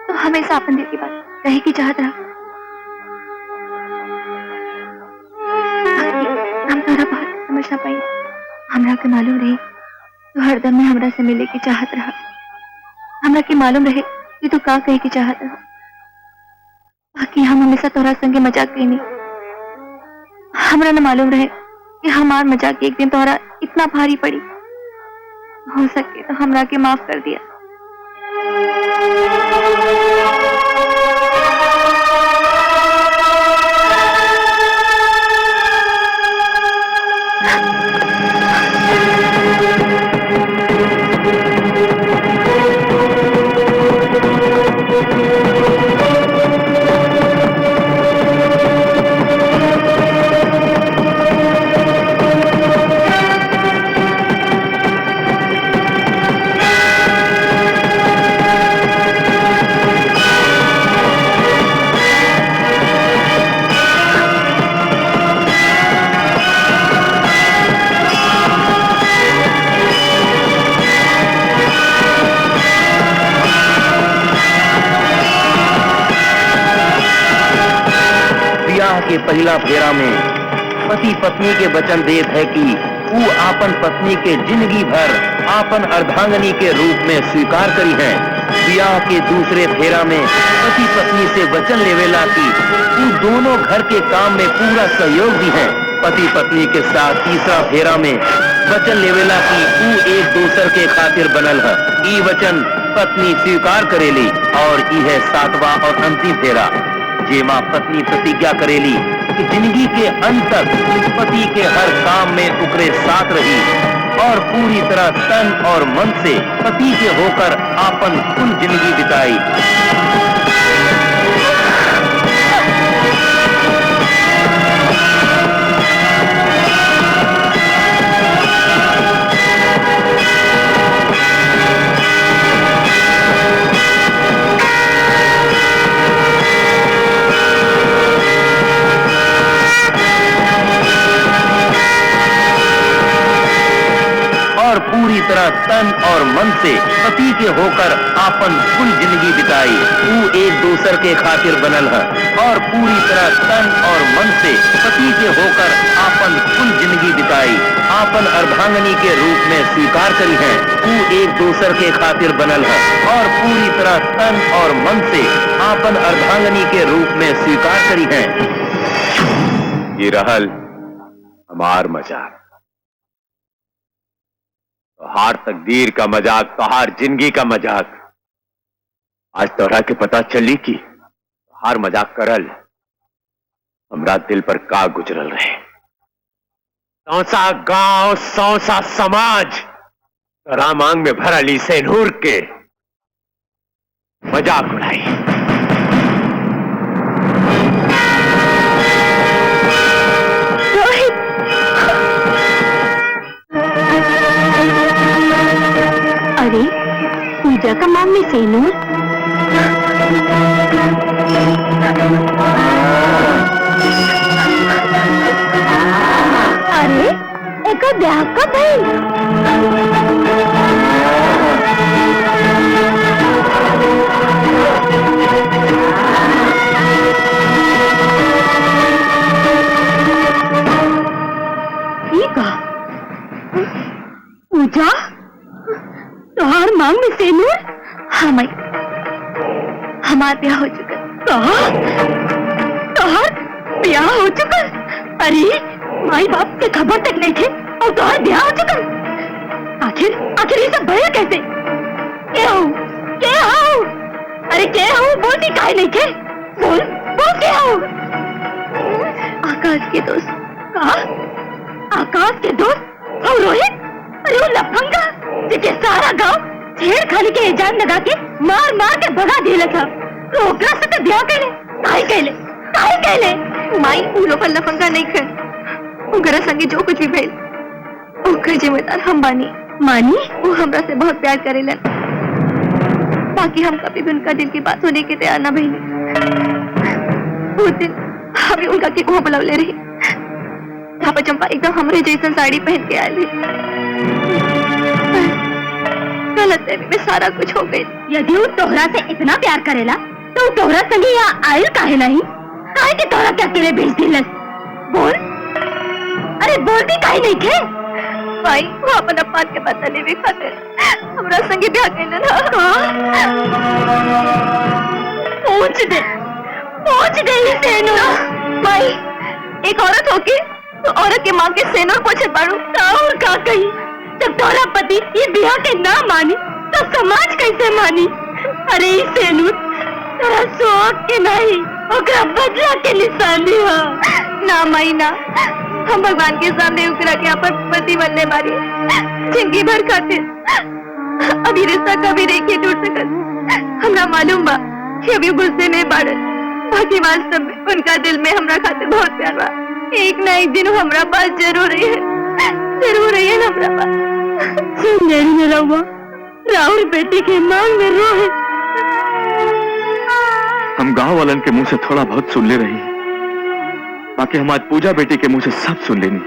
तो हमेशा अपन दिल की बात कहे की चाहत रहा। हम तारा बात समझ ना पाई। हमरा के मालूम रही तो हरदम में हमरा से मिले की चाहत रहा। हमरा के मालूम रहे कि तू का कहे की चाहत रहा। बाकी हम हमेशा तोरा संगे मजाक कईनी। हमरा न मालूम रहे कि हमार मजाक एक दिन तोरा इतना भारी पड़ी। हो सके तो हमरा के माफ कर दिया। के पहला फेरा में पति पत्नी के वचन देत है कि वो आपन पत्नी के जिंदगी भर आपन अर्धांगनी के रूप में स्वीकार करी है। ब्याह के दूसरे फेरा में पति पत्नी से वचन लेवेला कि वो दोनों घर के काम में पूरा सहयोग दी है। पति पत्नी के साथ तीसरा फेरा में वचन लेवेला कि वो एक दूसर के खातिर बनल है। ई वचन पत्नी स्वीकार करेली। और ई है सातवां और अंतिम फेरा, जेमा पत्नी प्रतिज्ञा करेली कि जिंदगी के अंत तक पति के हर काम में उकरे साथ रही और पूरी तरह तन और मन से पति के होकर आपन कुल जिंदगी बिताई। पूरी तरह तन और मन से पति के होकर आपन कुल जिंदगी बिताई। वो एक दूसर के खातिर बनल है और पूरी तरह तन और मन से पति के होकर आपन कुल जिंदगी बिताई। आपन अर्धांगनी के रूप में स्वीकार करी है। वो एक दूसर के खातिर बनल है और पूरी तरह तन और मन से आपन अर्धांगनी के रूप में स्वीकार करी है। ये रहल हमार मजाक, तोहार तकदीर का मजाक, तोहार जिंदगी का मजाक। आज तोहरा के पता चली कि तोहार मजाक करल हमरा दिल पर का गुजरल रहे। सौसा गांव, सौसा समाज तोरा मांग में भरली से नूर के मजाक उड़ाई। पूजा का मांग में सेनूर। अरे एक ब्याह कब भई? ठीक है पूजा, तोहार मांग में सेनूर? हाँ माई, हमारा ब्याह हो चुका। तोहार ब्याह हो चुका? अरे माई बाप के खबर तक नहीं थे और तोहार ब्याह हो चुका? आखिर ये सब भया कैसे? क्या हो? अरे क्या हो? बोलती काहे नहीं थे? बोल क्या हो? आकाश के दोस्त। कहा? आकाश के दोस्त? और रोहित? अरे वो लफंगा जिसे सारा गांव छेड़खानी के इल्जाम लगा के मार के भगा दिया था, तो ओकरा से तो ब्याह कैले? माई उ लोग लफंगा नहीं कर, उनकरा संगे जो कुछ भी भइल ओकर जिम्मेदार हम बानी। मानी? वो हमरा से बहुत प्यार करेलन, बाकी हम कभी भी उनका दिल की बात होने के तैयार ना भइल। उस दिन हमें उनका के वहाँ बुलावले रही, जहाँ चंपा एकदम हमरे जैसन साड़ी पहन के आए। गलतफहमी में सारा कुछ हो गई। यदि वो तोहरा से इतना प्यार करेला तो तोहरा संगे यहाँ आयल काहे नहीं? काहे के तोहरा के अकेले भेज दिलस? बोल, अरे बोलती काहे नहीं थे? भाई वो अपन बात के पता लेवे खातिर हमरा संगे ब्याह कैलन। पहुंच गई सेनूर। भाई एक औरत होके तो औरत के माँ के सेनूर पूछे पाड़ू और का कही? जब तोहरा पति ये ब्याह के ना मानी तो समाज कैसे मानी? अरे ई सेनूर तेरा शौक के नहीं, ओकरा बदला के निशानी है। ना माई ना, हम भगवान के सामने उकरा के अपन पति बनने वाली जिंदगी भर खातिर अभी रिश्ता कभी नहीं टूट सकत। हमरा मालूम बा कि अभी गुस्से में बाड़न, बाकी वास्तव में उनका दिल में हमरा खातिर बहुत प्यार बा। एक ना एक दिन हमरा पास जरूर रही है ना हमरा पास। सुंदरी में रहुआ राहुल बेटी के मांग में रोए। हम गांव वालन के मुंह से थोड़ा बहुत सुन ले रही, बाकी हम आज पूजा बेटी के मुंह से सब सुन लेनी।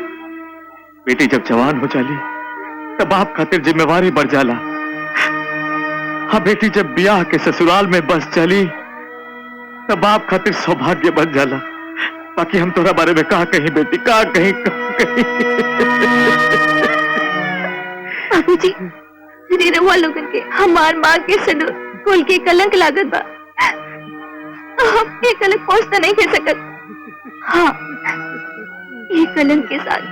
बेटी जब जवान हो जाली तब बाप खातिर जिम्मेवारी बढ़ जाला। हाँ बेटी जब ब्याह के ससुराल में बस चली तब बाप खातिर सौभाग्य बन जाला। बाकी हम तोरा बारे में कहा कहीं बेटी, कहा कहीं। बाबूजी, रउआ लोगन के हमार माँ के सनूर कुल के कलंक लागत बा। हम ये कलंक पोंछ तो नहीं कर सकत। हाँ, ये कलंक के साथ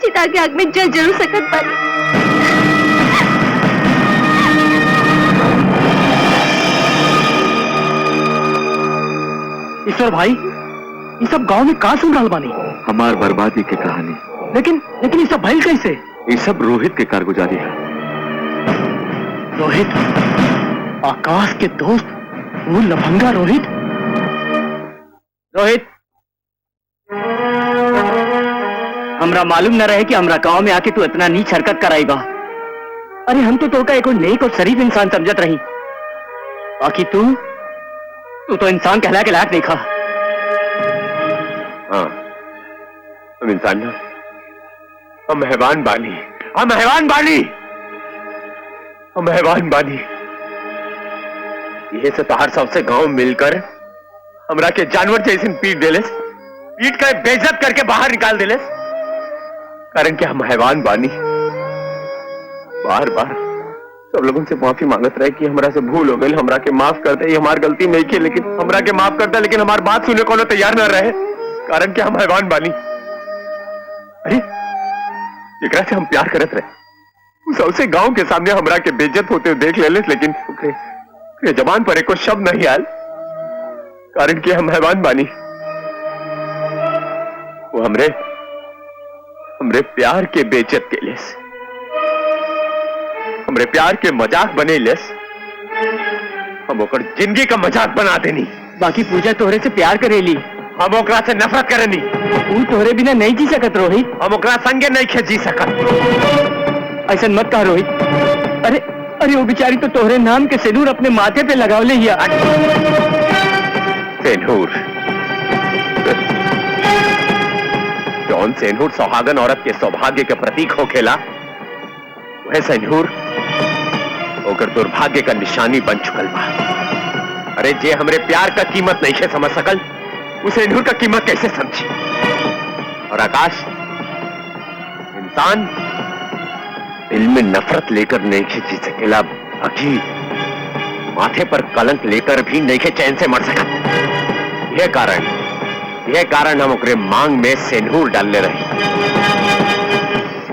चिता के आग में जल जरूर सकत बानी। ईश्वर भाई, ये सब गांव में कहाँ सुन रहा बानी? हमार बर्बादी की कहानी। लेकिन ये सब भइल कैसे? ये सब रोहित के कारगुजारी है। रोहित? आकाश के दोस्त? वो लफंगा रोहित? हमरा मालूम न रहे कि हमरा गांव में आके तू इतना नीच हरकत कराएगा। अरे हम तो तोका एक नेक और शरीफ इंसान समझत रही, बाकी तू तो इंसान कहला के लायक नहीं खा। हाँ, तुम इंसान ना, हम हैवान बानी। ये से तहार सबसे गांव मिलकर हमरा के जानवर जैसे पीट देलेस, पीट कर बेइज्जत करके बाहर निकाल देलेस, कारण कि हम हैवान बानी। बार बार सब लोगों से माफी मांगत रहे कि हमरा से भूल हो गई, हमरा के माफ कर दे, ये हमारी गलती नहीं की, लेकिन हमरा के माफ करता, लेकिन हमारी बात सुनने को तैयार न रहे, कारण कि हम हैवान बानी। अरे एकरा से हम प्यार करत रहे, सबसे गांव के सामने हमरा के बेइज्जत होते हुए देख ले, लेकिन जबान पर एको शब्द नहीं आयल, कारण कि हम हैवान बानी। वो हमरे प्यार के बेइज्जत के लिए, हमरे प्यार के मजाक बने लेस, हम ओकर जिंदगी का मजाक बना देनी। बाकी पूजा तोहरे से प्यार करेली, हम ओकरा से नफरत करेनी। तू तोहरे बिना नहीं जी सकत रोहित। हम ओकरा संगे नहीं जी सकत। ऐसा मत कह रोहित। अरे अरे वो बेचारी तो तोहरे नाम के सिंदूर अपने माथे पे लगावले हिया। सेनूर, जौन सेनूर सुहागन औरत के सौभाग्य के प्रतीक हो खेला, वह सेनूर होकर दुर्भाग्य का निशानी बन चुकल बा। अरे जे हमरे प्यार का कीमत नहीं है समझ सकल, उस सेनूर का कीमत कैसे समझी? और आकाश, इंसान दिल में नफरत लेकर नहीं खींची सकेला, अभी माथे पर कलंक लेकर भी नहीं के चैन से मर सका। यह कारण हम ओकरे मांग में सेनूर डालने रहे,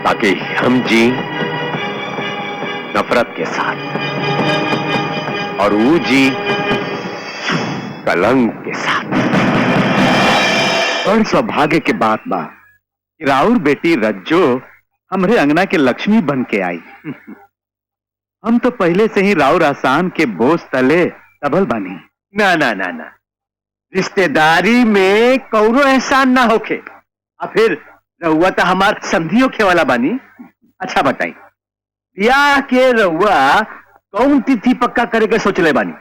ताकि हम जी नफरत के साथ और वो जी कलंक के साथ। और सौभाग्य के बात बा कि राउर बेटी रज्जो हमरे अंगना के लक्ष्मी बन के आई। हम तो पहले से ही राउर आसान के बोझ तले तबल बनी। ना ना ना ना, रिश्तेदारी में कौनो एहसान ना होके, और फिर रहुआ तो हमार समझी होखे वाला बानी। अच्छा बताई, ब्याह के रहुआ कौन तिथि पक्का करे के सोच ले बानी?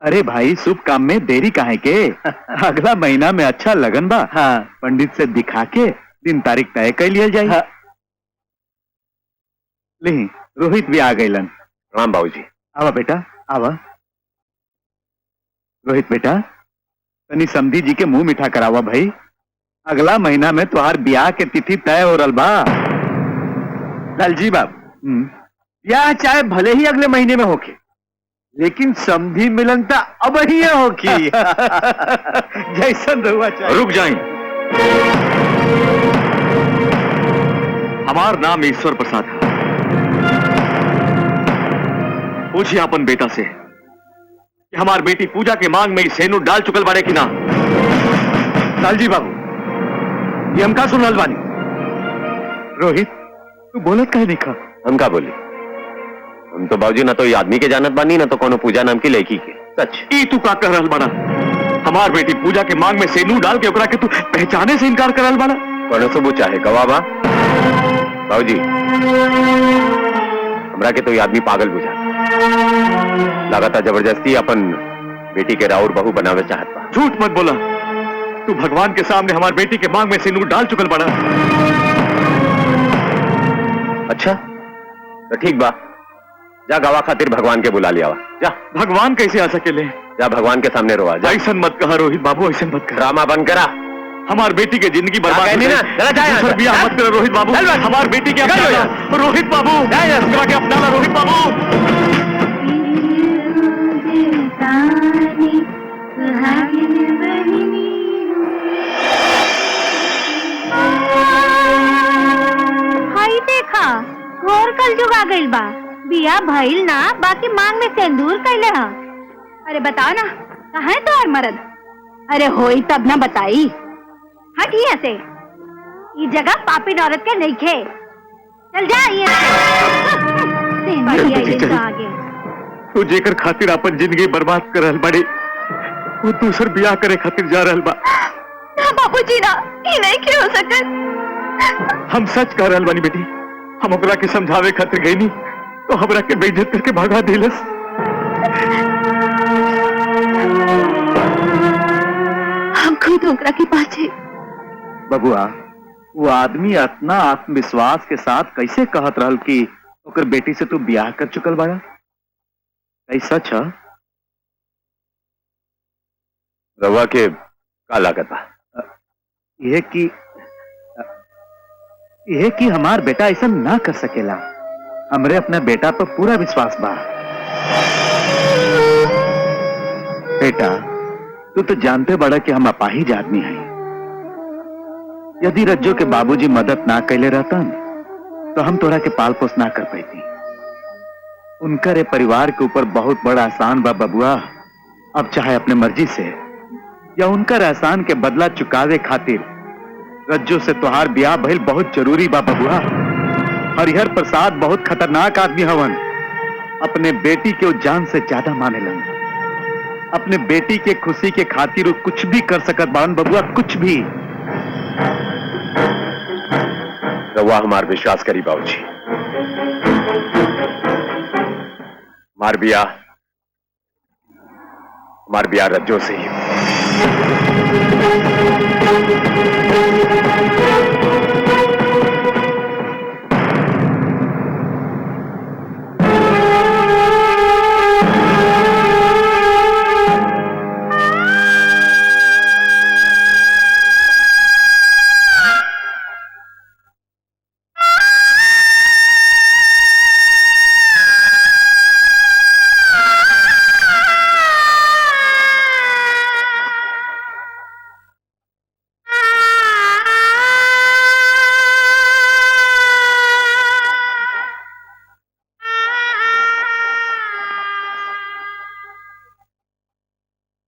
अरे भाई, शुभ काम में देरी काहे के? अगला महीना में अच्छा लगन बा। हाँ, पंडित से दिखा के दिन तारीख तय कर लिया जाए। हाँ। नहीं, रोहित भी आ गईलन। राम बाबूजी। आवा बेटा, आवा। रोहित बेटा, तनी समधी जी के मुंह मीठा करावा भाई। अगला महीना में तुहार ब्याह के तिथि तय हो रल बा। लालजी बाबू, ब्याह चाहे भले ही अगले महीने में होके, लेकिन समधी मिलन तो अब ही होगी। जैसन रहुआ चाहे। रुक जाएं। हमार नाम ईश्वर प्रसाद है। पूछिए अपन बेटा से कि हमार बेटी पूजा के मांग में ही सेनूर डाल चुकल बाड़े कि ना। लालजी बाबू, ये हम का सुनल बानी? रोहित, तू बोलत कहे नहीं खा? हम का बोली? हम तो बाबूजी ना तो ये आदमी के जानत बानी, ना तो कोनो पूजा नाम की लड़की के। सच ई तू का कह रहल बाड़ा? हमार बेटी पूजा के मांग में सेनूर डाल के ओकरा के तू पहचाने से इनकार कर रहल बाड़ा? कोनो सबूत चाहे गवाह बा? बाबूजी, हमरा के तो ये आदमी पागल बुझा, लगातार जबरदस्ती अपन बेटी के राउर बहू बनावे चाहत बा। झूठ मत बोला, तू भगवान के सामने हमार बेटी के मांग में सेनूर डाल चुकल बाड़ा। अच्छा तो ठीक बा, जा गवाह खातिर भगवान के बुला लिया। जा। भगवान कैसे आ सकेले? जा भगवान के सामने रोआ। जा। ऐसा मत कहा रोहित बाबू, ऐसा मत कहा। ड्रामा बंद करा। हमार बेटी के जिंदगी बर्बाद हो ना, चला जा यहाँ से। दूसर ब्याह मत करो रोहित बाबू। हमार बेटी के अपनाना रोहित बाबू, उसके के अपनाना रोहित बाबू। हाई देखा, घोर कल जुग आ गइल बा। बिया भइल ना, बाकी मांग में सिंदूर कैले हा। अरे बताओ ना, कहाँ है तुम्हार मर्द? अरे होई तब ना बताई। हट यहाँ से, ये जगह पापी औरत के नहीं खे। चल जा यहाँ से। आगे तू जेकर खातिर अपन जिंदगी बर्बाद कर रहल बाड़ी, वो दूसर ब्याह करे खातिर जा रहल बा। ना बाबूजी ना, ये नहीं के हो सकत। हम सच कह रहल बानी बेटी, हम ओकरा के समझावे खातिर गई नहीं तो हमरा के बेइज्जत करके भागा दिलस। हम खुद ओकरा के पाछे। बबुआ, वो आदमी इतना आत्मविश्वास के साथ कैसे कहत रहल कि ओकर बेटी से तू ब्याह कर चुकल बाड़ा? ऐसा सच है? रवा के का लागत बा? यह कि हमार बेटा ऐसा ना कर सकेला। हमरे अपने बेटा पर पूरा विश्वास बा। बेटा, तू तो जानते बड़ा कि हम अपाहिज आदमी हैं। यदि रज्जो के बाबूजी मदद ना कैले रहतन तो हम तोरा के पाल पोस ना कर पाती। उनकर परिवार के ऊपर बहुत बड़ा एहसान बा बबुआ। अब चाहे अपने मर्जी से या उनकर एहसान के बदला चुकावे खातिर रज्जो से तुहार ब्याह भइल बहुत जरूरी बा बबुआ। हरिहर प्रसाद बहुत खतरनाक आदमी हवन। अपने बेटी के वो जान से ज्यादा मानेलन। अपने बेटी के खुशी के खातिर वो कुछ भी कर सकत बान बबुआ, कुछ भी। रवा हमार विश्वास करी बाबूजी, मार बिया रज्जो से ही।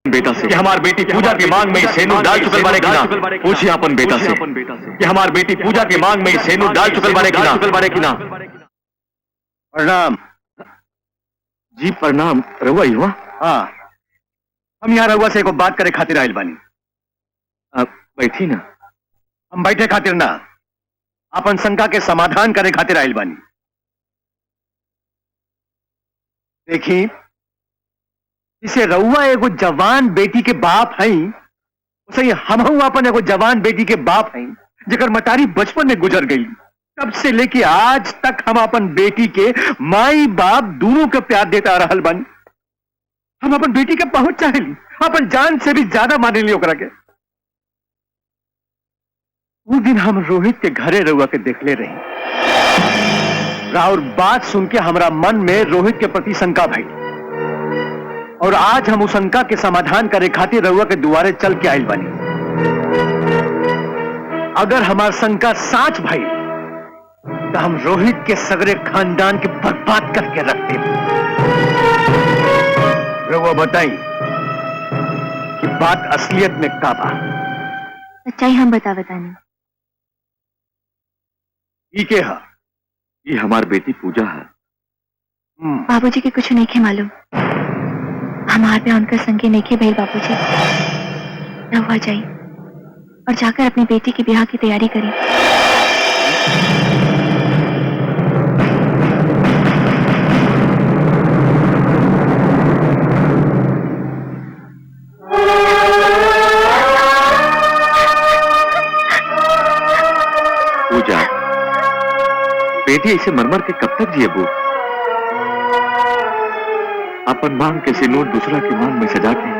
बेटा से कि हमारी बेटी पूजा की मांग में सेनूर डाल चुकल बारे की ना। पूछिए अपन बेटा से कि हमारी बेटी पूजा की मांग में सेनूर डाल चुकल बारे की ना। प्रणाम। जी प्रणाम। रहुआ ही हुआ? हाँ, हम यहाँ रहुआ से एक बात करे खातिर आयल बानी। आप बैठी ना। हम बैठे खातिर ना, अपन शंका के समाधान करे खातिर आयल बानी। देखी, इसे रउआ एगो जवान बेटी के बाप हई, उसे हमहू अपन एगो जवान बेटी के बाप हई, जेकर मतारी बचपन में गुजर गई। तब से लेके आज तक हम अपन बेटी के माई बाप दोनों के प्यार देता रहल बानी। हम अपन बेटी के बहुत चाहेली, अपन जान से भी ज्यादा मानेली ओकरा के। उस दिन हम रोहित के घरे रउआ के देखले रही। राउर बात सुन के हमरा मन में रोहित के प्रति शंका भई, और आज हम उस शंका के समाधान करे खातिर रउआ के दुआरे चल के आइल बानी। अगर हमार शंका साच भई तो हम रोहित के सगरे खानदान के बर्बाद करके रख दे। रउआ बताई कि बात असलियत में का बा? सच्चाई हम बतानी। ई के हा? ये हमारी बेटी पूजा है। बाबूजी के कुछ नहीं खे मालूम। हमार पे उनका संगे नहीं खे भैल बाबूजी। रहुआ जाई और जाकर अपनी बेटी की ब्याह की तैयारी करी। पूजा, बेटी ऐसे मरमर के कब तक जिएबू? अपन मांग के सिनूर दूसरा की मांग में सजा के,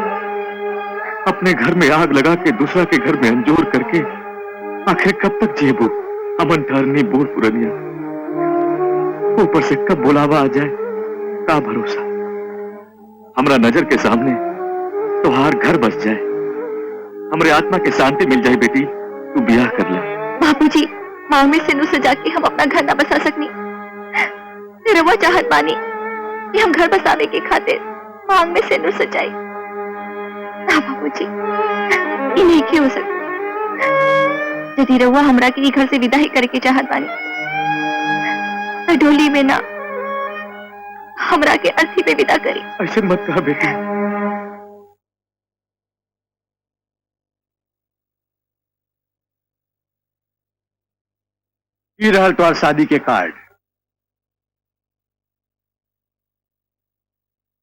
अपने घर में आग लगा के दूसरा के घर में अंजोर करके आखिर कब तक जिएबू? अमन ठहरनी बूढ़ पुरनिया, ऊपर से कब बुलावा आ जाए का भरोसा। हमरा नजर के सामने तुहार घर बस जाए, हमरे आत्मा के शांति मिल जाए। बेटी तू ब्याह कर ले। बाबूजी, मांग में सिंदूर सजा के हम अपना घर न बसा सकनी। रउआ चाहत बानी कि हम घर बसावे के खातिर मांग में सिंदूर सजाई। ना बाबूजी, ये नहीं के हो सकता। यदि रउआ हमरा के घर से विदा ही करके चाहत बानी तो डोली में ना, हमरा के अर्थी पे विदा करी। ऐसे मत कहा बेटी। ये रहल तोहर शादी के कार्ड।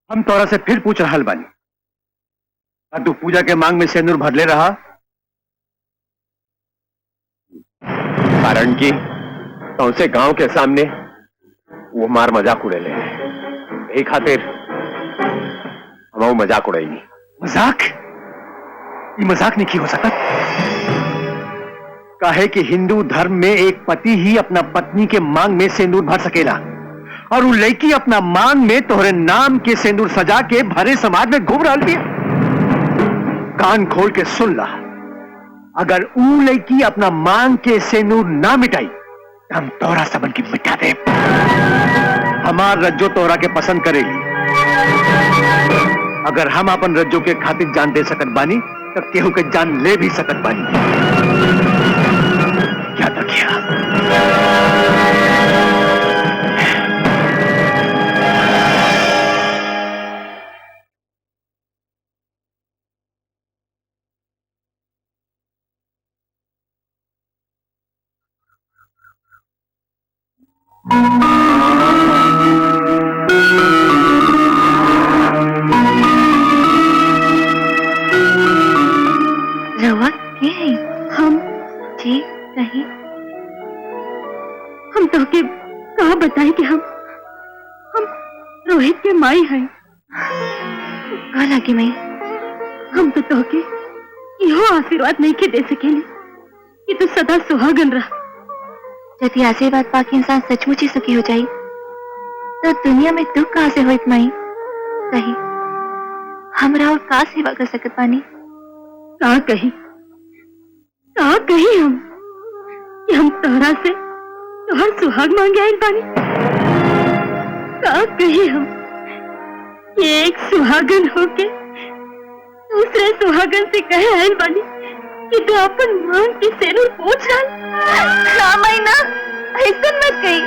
हम तोरा से फिर पूछ रहल बानी, क्या तू पूजा के मांग में सिंदूर भरले रहा? कारण की तो उसे गांव के सामने वो मार मजाक उड़े ले, यही खातिर हम मजाक उड़ाई। मजाक? ये मजाक नहीं की हो सकता। काहे कि हिंदू धर्म में एक पति ही अपना पत्नी के मांग में सिंदूर भर सकेला, और वो लड़की अपना मांग में तोहरे नाम के सिंदूर सजा के भरे समाज में घूम रही थी। कान खोल के सुन ला, अगर वो लड़की अपना मांग के सिंदूर ना मिटाई तो हम तोहरा सबन की मिटा दे। हमार रज्जो तोहरा के पसंद करेगी। अगर हम अपन रज्जो के खातिर जान दे सकत बानी तो केहू के जान ले भी सकत बानी। क्या तो किया? बताए कि हम रोहित के माई हैं। कहा कि मैं हम तो तोके इहो आशीर्वाद नहीं के दे सकेली कि तू सदा सुहागन रह। यदि आशीर्वाद पाके इंसान सचमुच ही सुखी हो जाए तो दुनिया में दुख कहाँ से हो माई? सही हमरा और का सेवा कर सकत पानी? का कही हम कि हम तोहरा से तोहर सुहाग मांगे आइल बानी? का कही हम कि एक सुहागन होके दूसरे सुहागन से कहे आइल बानी कि तू अपन मांग की सेनुर पूछ डाल? ना माई ना, ऐसा मत कही।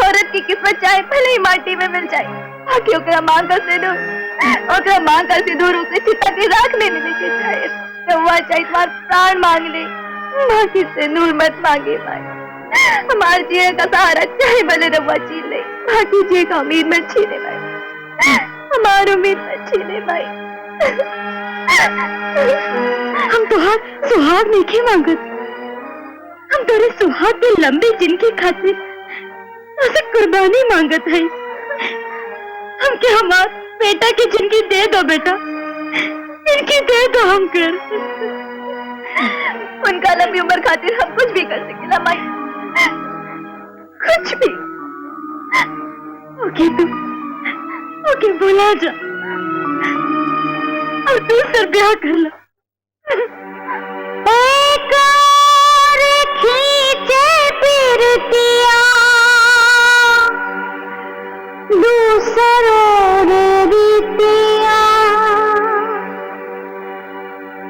औरत की किस्मत चाहे भले ही माटी में मिल जाए, बाकी ओकरा मांग का सिंदूर उसे चिता की राख में मिले के चाहे रवा चाहे तुम्हार प्राण मांग ले, बाकी सिंदूर मत मांगे भाई। हमार जिये का सहारा चाहे भले रवा छीन ले, बाकी जिये का उम्मीद मत छीने भाई, हमार उम्मीद मत छीने भाई। हम तुहार सुहाग नहीं मांगत, हम तेरे सुहाग के लंबे जिनकी खातिर उसे कुर्बानी मांगत है। हमके हमार बेटा की जिंदगी दे दो बेटा, इनकी दे दो हम कर। उनका लंबी उम्र खातिर हम कुछ भी कर सकेला माई, कुछ भी। ओके बुला जा और दूसरा ब्याह कर लो। एक और खींचे पिरतिया दूसरों रीतिया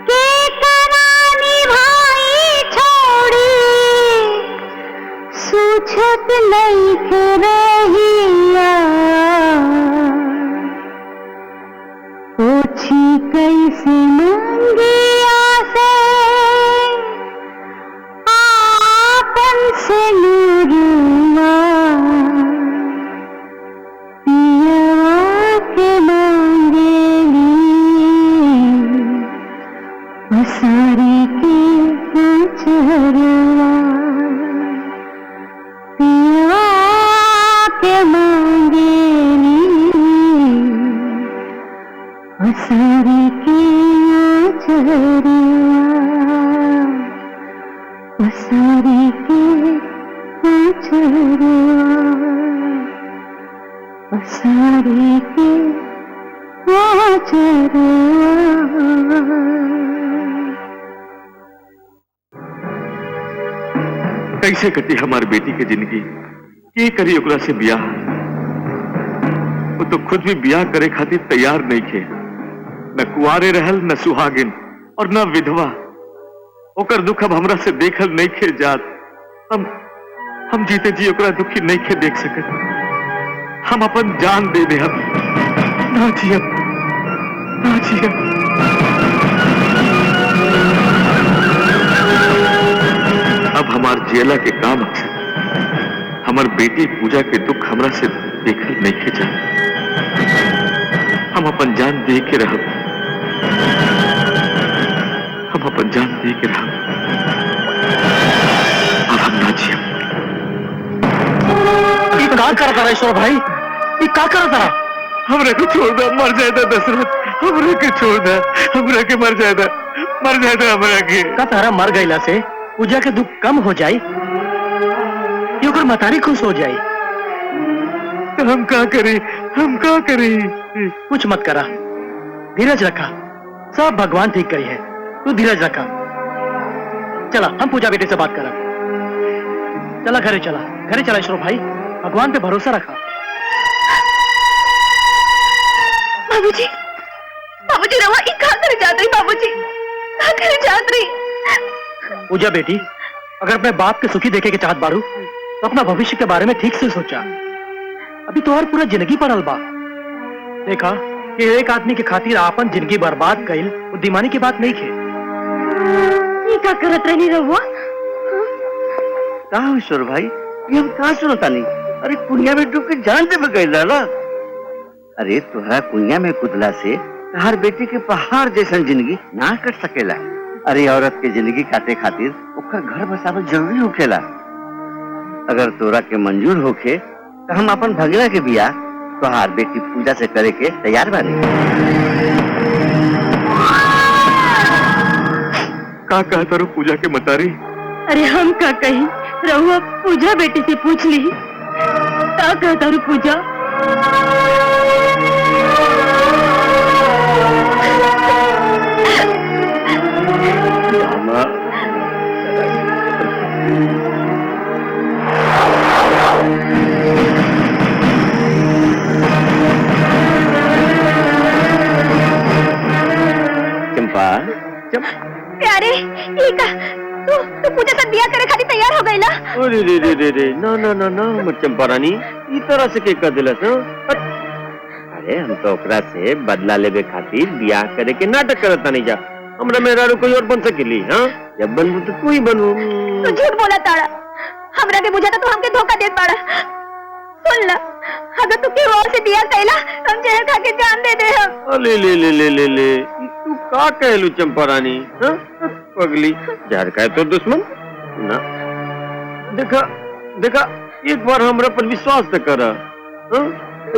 के करानी भाई छोड़ी सूझत नहीं रहिया पूछी कैसे मंगिया से आपन से नूरुआ पिया के मांगेली मसारी के चरवा पिया के मांगेली मसारी के चरवा मसारी के चरवा मसारी के चरवा। कैसे कटी हमारी बेटी की जिंदगी? ये करी ओकरा से ब्याह? वो तो खुद भी ब्याह करे खातिर तैयार नहीं थे, न कुआरे रहल, न सुहागिन और न विधवा। ओकर दुख अब हमरा से देखल नहीं खे जात। हम जीते जी ओकरा दुखी नहीं खे देख सकत। हम अपन जान दे दे, हम ना जियब, ना जियब। अब हमार जियला के काम मकसद हमार बेटी पूजा के दुख हमरा से देखल नहीं के जा। हम अपन जान दे के रह, हम अपन जान दे के रह। अब हम ना जियब। का करता रहा ईश्वर भाई? ये का करता रहा? हमरा के छोड़ दे, मर जाएगा दशरथ। हमरा के छोड़ दे, हमरा के मर जाएगा हमरा के। का तारा मर गईला से पूजा के दुख कम हो जाए, ये ओकर मतारी खुश हो जाए। तो हम का करें? कुछ मत करा, धीरज रखा, सब भगवान ठीक करी है। तू धीरज रखा। चला हम पूजा बेटे से बात करा। चला घरे चला ईश्वर भाई, भगवान पे भरोसा रखा। बाबूजी रवा क्या करे जात रही? बाबूजी क्या करे जात रही? पूजा बेटी, अगर अपने बाप के सुखी देखे के चाहत बारू तो अपना भविष्य के बारे में ठीक से सोचा। अभी तो और पूरा जिंदगी पड़ल बा। देखा कि एक आदमी के खातिर आपन जिंदगी बर्बाद कइल बुद्धिमानी की बात नहीं खे। ये क्या करत रही रहुआ? कहा ईश्वर भाई, ये हम कहाँ सुनता नहीं? अरे कुनिया में डूब के जान दे गई ना। अरे तुहरा कुनिया में कुदला से हर बेटी के पहाड़ जैसा जिंदगी ना कट सकेला। अरे औरत के जिंदगी काटे खातिर ओकर घर बसावल जरूरी होखेला। अगर तोरा के मंजूर होखे तो हम अपन भगला के बिया तोहार बेटी पूजा से करे के तैयार बानी। का कहता रो पूजा के मतारी? अरे हम का कही, रहुआ पूजा बेटी से पूछ ली। का कहता रू पूजा? चंपा प्यारे तू पूजा से बिया करे खातिर तैयार हो गईला? अरे रे रे रे रे ना ना ना ना मत चंपा रानी, ई तरह से के कर दिलस? अरे हम तो ओकरा से बदला लेवे खातिर बियाह करे के नाटक करत नहीं जा। हमरा मेरा कोई और बन सकेली? हाँ, जब बनबू तो तू ही बनू। तू झूठ बोला ताड़ा, हमरा के बुझा तो हमके धोखा देत बाड़ा। सुन ला, अगर तू केहू और से बिया कैला हम जहर खा के जान दे दे हम। अले ले ले ले ले ले तू का कहलू चंपा रानी? हाँ पगली, जहर का है तो दुश्मन ना। देखा देखा एक बार हमरा पर विश्वास तो कर।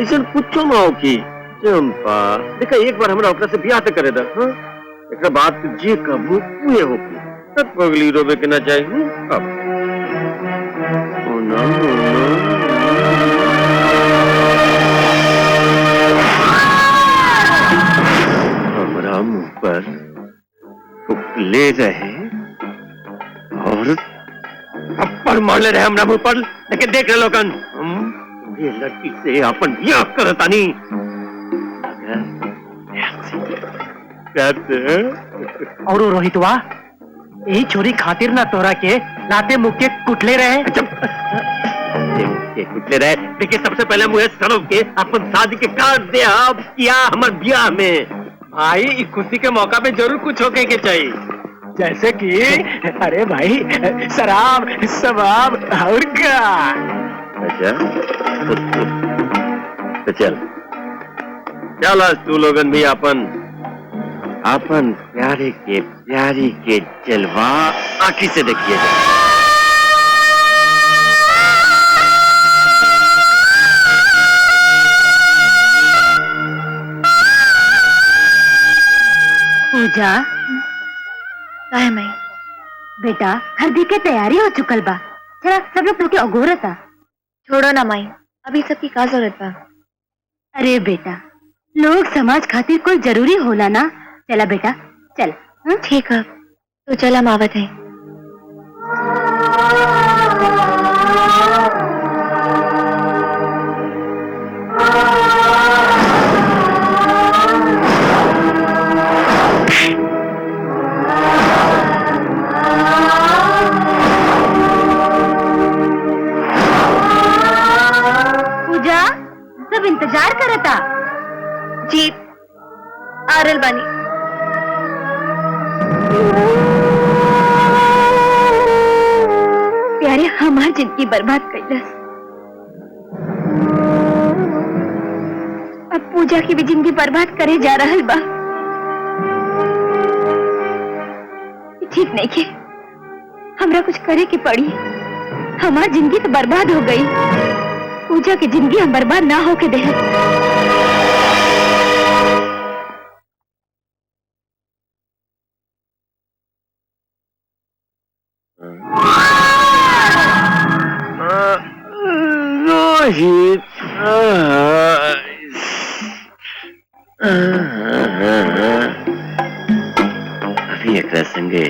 ऐसा कुछ ना हो की चंपा। देखा एक बार हमरा ओकरा से बियाह तो करे दा। हाँ एक बात तू जे कहबू उहे होगी। तब पगली रोवे के ना चाहिए। अब ओ ना हमरा मुंह पर ले रहे और थप्पड़ मारले रहे हमरा मुंह पर। लेकिन देख रहे लोगन, हम ये लड़की से अपन बियाह करतानी। और रोहितवा यही छोरी खातिर ना तोरा के लाते मुख के कुटले रहे। के कुटले रहे, लेकिन सबसे पहले मुझे सड़क के अपन शादी के कार्ड दे अब किया हमारे ब्याह में। भाई इस खुशी के मौका पे जरूर कुछ होके के चाहिए, जैसे कि अरे भाई शराब शबाब और क्या। अच्छा तो चल चल आज तू लोगन भी अपन प्यारे के प्यारी के जलवा आंखी से देखिए। पूजा काहे माई? बेटा हल्दी के तैयारी हो चुकल बा, चला सब लोग तुके अगोरता। छोड़ो ना माई, अभी सबकी का जरूरत बा? अरे बेटा लोग समाज खातिर कोई जरूरी होला ना। चला बेटा चल। ठीक है तो चल हम आवत है। पूजा सब इंतजार करता। जी आरल बानी। प्यारे हमार जिंदगी बर्बाद कैलस, अब पूजा की भी जिंदगी बर्बाद करे जा रहल बा। ठीक नहीं के हमरा कुछ करे के पड़ी। हमार जिंदगी तो बर्बाद हो गई, पूजा की जिंदगी हम बर्बाद ना होके दे। रोहित अभी एक संगे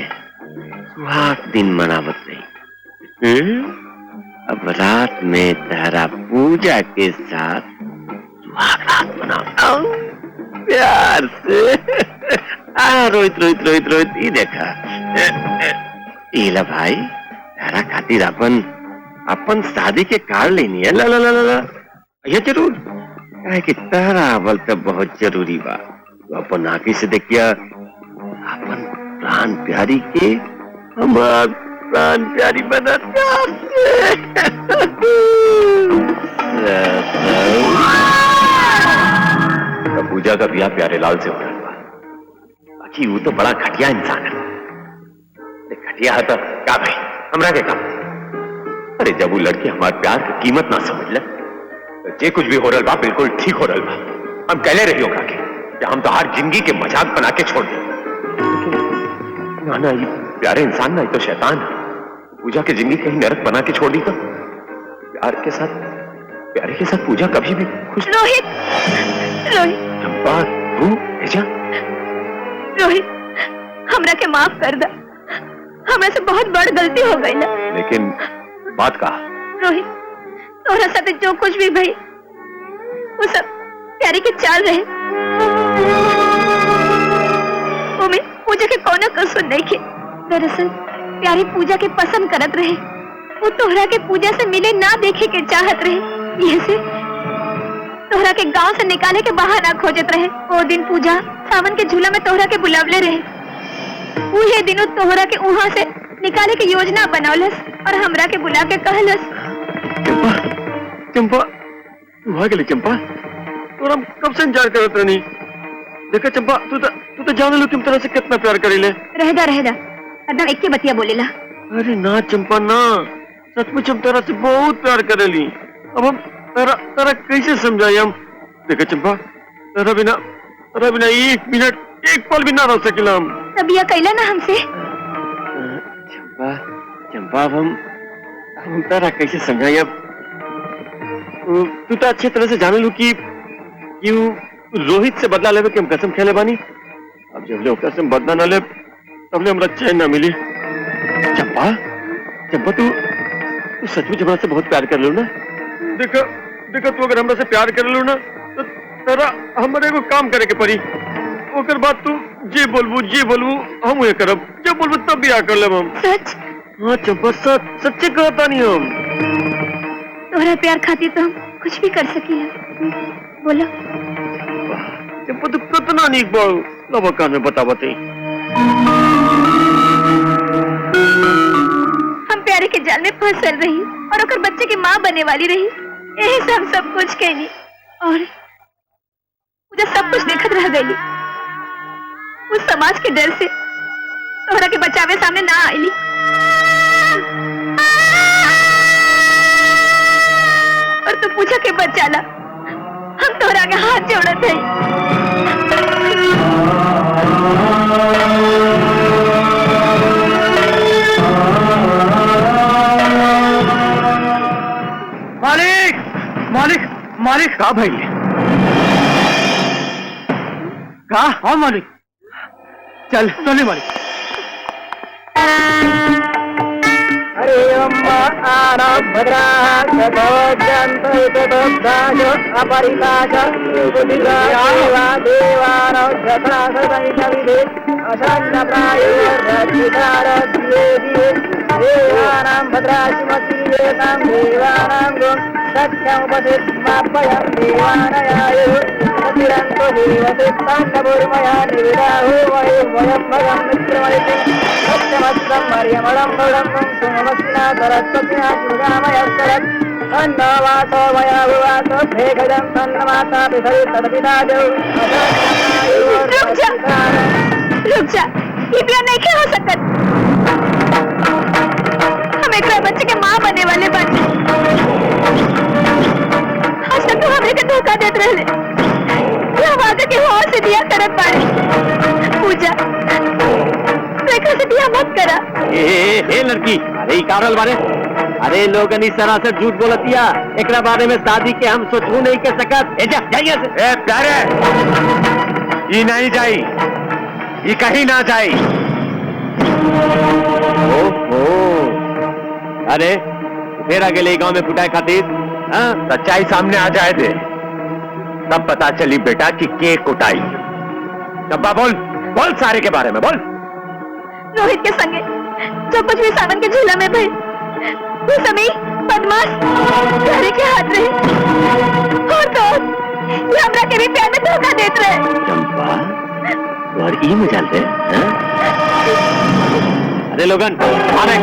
सुहाग दिन मनावत नहीं। अब रात में तेरा पूजा के साथ सुहाग रात मनाता हूँ प्यार से। रोहित रोहित रोहित रोहित ये देखा इला भाई तेरा खातिर अपन शादी के कार्ड लेनी है। ला ला ला ला ये जरूर काहे कि तेरा अवल तो बहुत जरूरी बा। तो अपन आंखी से देखिया अपन प्राण प्यारी के हमार प्राण प्यारी बना प्यार से। तो पूजा का ब्याह प्यारे लाल से हो रहा है। बाकी वो तो बड़ा घटिया इंसान है। घटिया है तो क्या भाई हमरा के काम। अरे जब वो लड़की हमारे प्यार की कीमत ना समझ ले जे कुछ भी हो रहा बा बिल्कुल ठीक हो रहा बा। हम कहले रही होगा कि हम तो हर जिंदगी के मजाक बना के छोड़ दें। ना ना, ये प्यारे इंसान ना, ये तो शैतान है। पूजा की जिंदगी कहीं नरक बना के छोड़ दी तो प्यारे के साथ पूजा कभी भी खुश। रोहित, रोहित, चंपा, तू भेजा? रोहित, हमरा के माफ कर दा। हमरा से बहुत बड़ गलती हो गई ना। लेकिन बात कहा? रोहित, तोरा साथे जो कुछ भी भई वो सब प्यारी के चाल रहे। उमे पूजा के कोनो कसूर नहीं के। दरअसल प्यारी पूजा के पसंद करत रहे। वो तोहरा के पूजा से मिले ना देखे के चाहत रहे। यह से तोहरा के गांव से निकाले के बहाना खोजत रहे। वो दिन पूजा सावन के झूला में तोहरा के बुलावले रहे। उहे दिनों तोहरा के वहां से निकाले के योजना बनौलस और हमरा के बुला के कहलस। चंपा, चंपा, तू आ गेली चंपा। तोरा हम कब से इंतजार करत रहनी। देखा चंपा, तू तो जाने लो तुम तरह से कितना प्यार करेले। रहदा एकदम एक बतिया बोलेला। अरे ना चंपा ना, सचमुच हम तरह से बहुत प्यार करेली। अब हम तारा कैसे समझाई हम। देखा चंपा, तारा बिना एक मिनट एक पल भी ना रह सकेला हम। तबिया कैला ना हमसे। चंपा, अब हम तारा कैसे समझाई। अब तू तो अच्छी तरह से जाने लू कि रोहित से बदला लेवे कि हम कसम खेले बानी। अब जब ले कसम बदला ना ले तब ले हमरा चैन ना मिली। चंपा, तू सचमुच हमरा से बहुत प्यार कर लो ना। देखो तू अगर हमरा से प्यार कर लो ना तो तेरा हमारे को काम करे के पड़ी। ओकर बाद तू जे बोलबू हम ये करब। जब बोलबू तब भी आ कर लेब हम। सच? हाँ चंपा, सच्चे कहता नहीं हम। तोहरा प्यार खातिर तो हम कुछ भी कर सकीला। बोलो चंपा, तू कितना नीक बाड़ू। लब कान में बता बते। हम प्यारे के जाल में फंसल रही और ओकर बच्चे की माँ बने वाली रही। यही सब कुछ कहनी और मुझे सब कुछ देखत रह गई। उस समाज के डर से तोहरा के बचावे सामने ना आईली। और तू पूछा के बचाला। हम तोहरा के हाथ जोड़त है। मालिक का भाई का? हाँ मालिक, चल चले मालिक। हरे रुक जा, ये प्यार नहीं हो सकता। हम एक बच्चे के माँ बने वाले बानी। आज तक तो हमें के धोखा देते रहे। हम आगे के हो से दिया करत पानी। पूजा से दिया मत करा। ए लड़की, अरे कारल बारे, अरे लोगन इस तरह से झूठ बोलतिया। एक बारे में शादी के हम सोचू नहीं कर सकत। जाइए से। प्यारे, ये नहीं जाई, ये कहीं ना जाई। ओहो, अरे फिर आगे ले गांव में फुटाए खातिर। सच्चाई सामने आ जाए दे, तब पता चली बेटा कि के कुटाई। डब्बा बोल सारे के बारे में बोल। रोहित के संगे जो कुछ भी सावन के झूला में भाई वो समय बदमाश प्यारे के हाथ रहे। और तो ये हमरा के भी प्यार में धोखा देते रहे। चंपा, और ये मजाल दे। अरे लोगन, मारे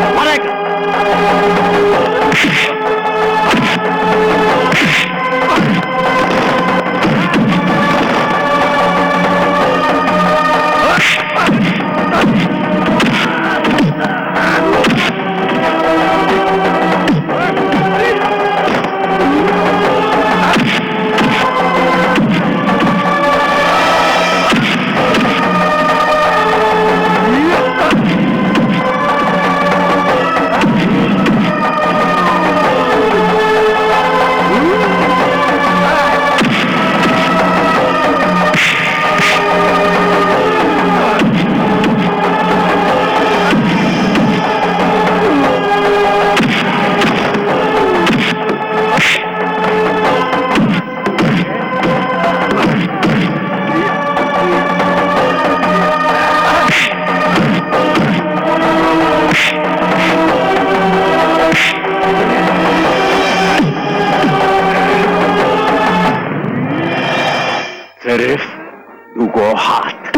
दुगो हाथ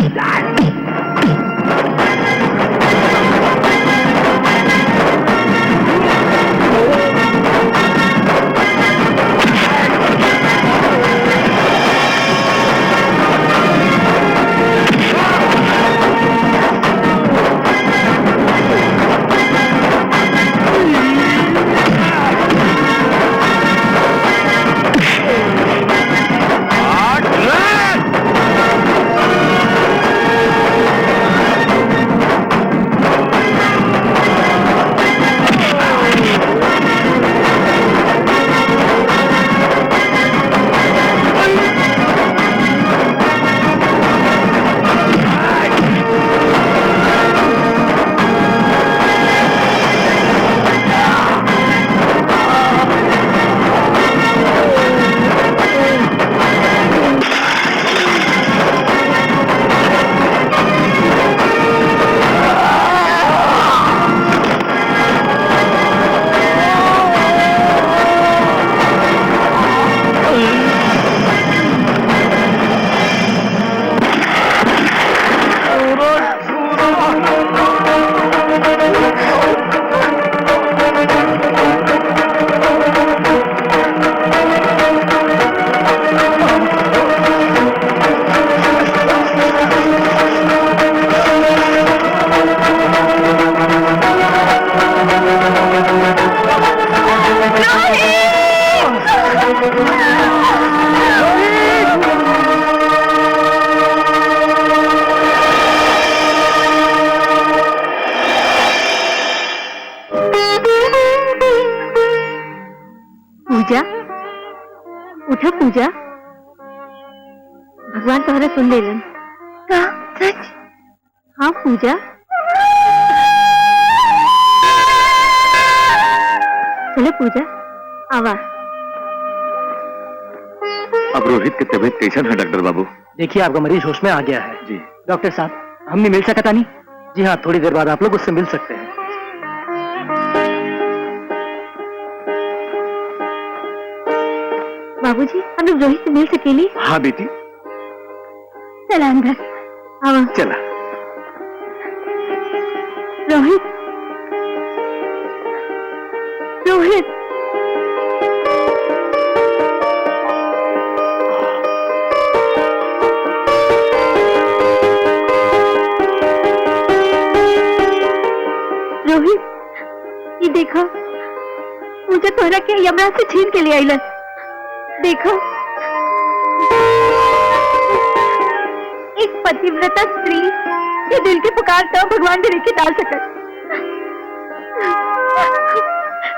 पूजा, उठो पूजा। भगवान तुम्हारा सुन ले लन। का सच? हाँ पूजा। चलो पूजा, आवा। अब रोहित की तबीयत कैसन है डॉक्टर बाबू? देखिए आपका मरीज होश में आ गया है। जी डॉक्टर साहब, हम नहीं मिल सकता नहीं? जी हाँ, थोड़ी देर बाद आप लोग उससे मिल सकते हैं। बाबूजी, हम लोग रोहित से मिल सकेली? हाँ बेटी, चला अंदर, आवा। चला। रोहित, रोहित। रोहित, ये देखो, मुझे तोरा के यमराज से छीन के लिए आइलन। देखो, एक पतिव्रता स्त्री ये दिल की पुकार तो भगवान भी नहीं डाल सकत।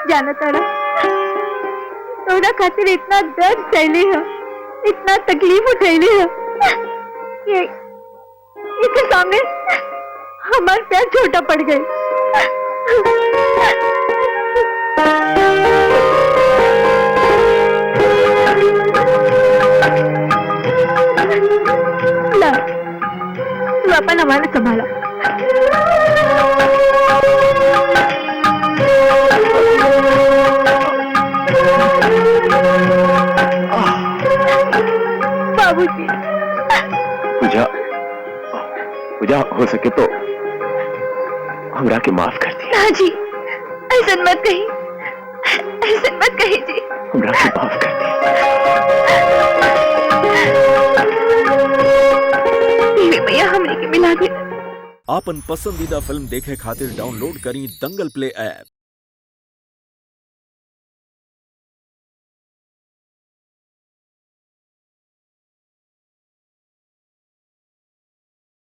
जाना तारा, तोरा खातिर इतना दर्द सहले है, इतना तकलीफ उठैले है, ये इसके सामने हमारे पैर छोटा पड़ गए। ला, तू अपन हमारा संभाला। बाबूजी, पूजा, पूजा हो सके तो हमरा के माफ कर दी। ना जी, ऐसा मत कही, ऐसा मत कही जी। हमरा के माफ कर दी। भैया हमने के मिला दे। आपन पसंदीदा फिल्म देखे खातिर डाउनलोड करी दंगल प्ले ऐप।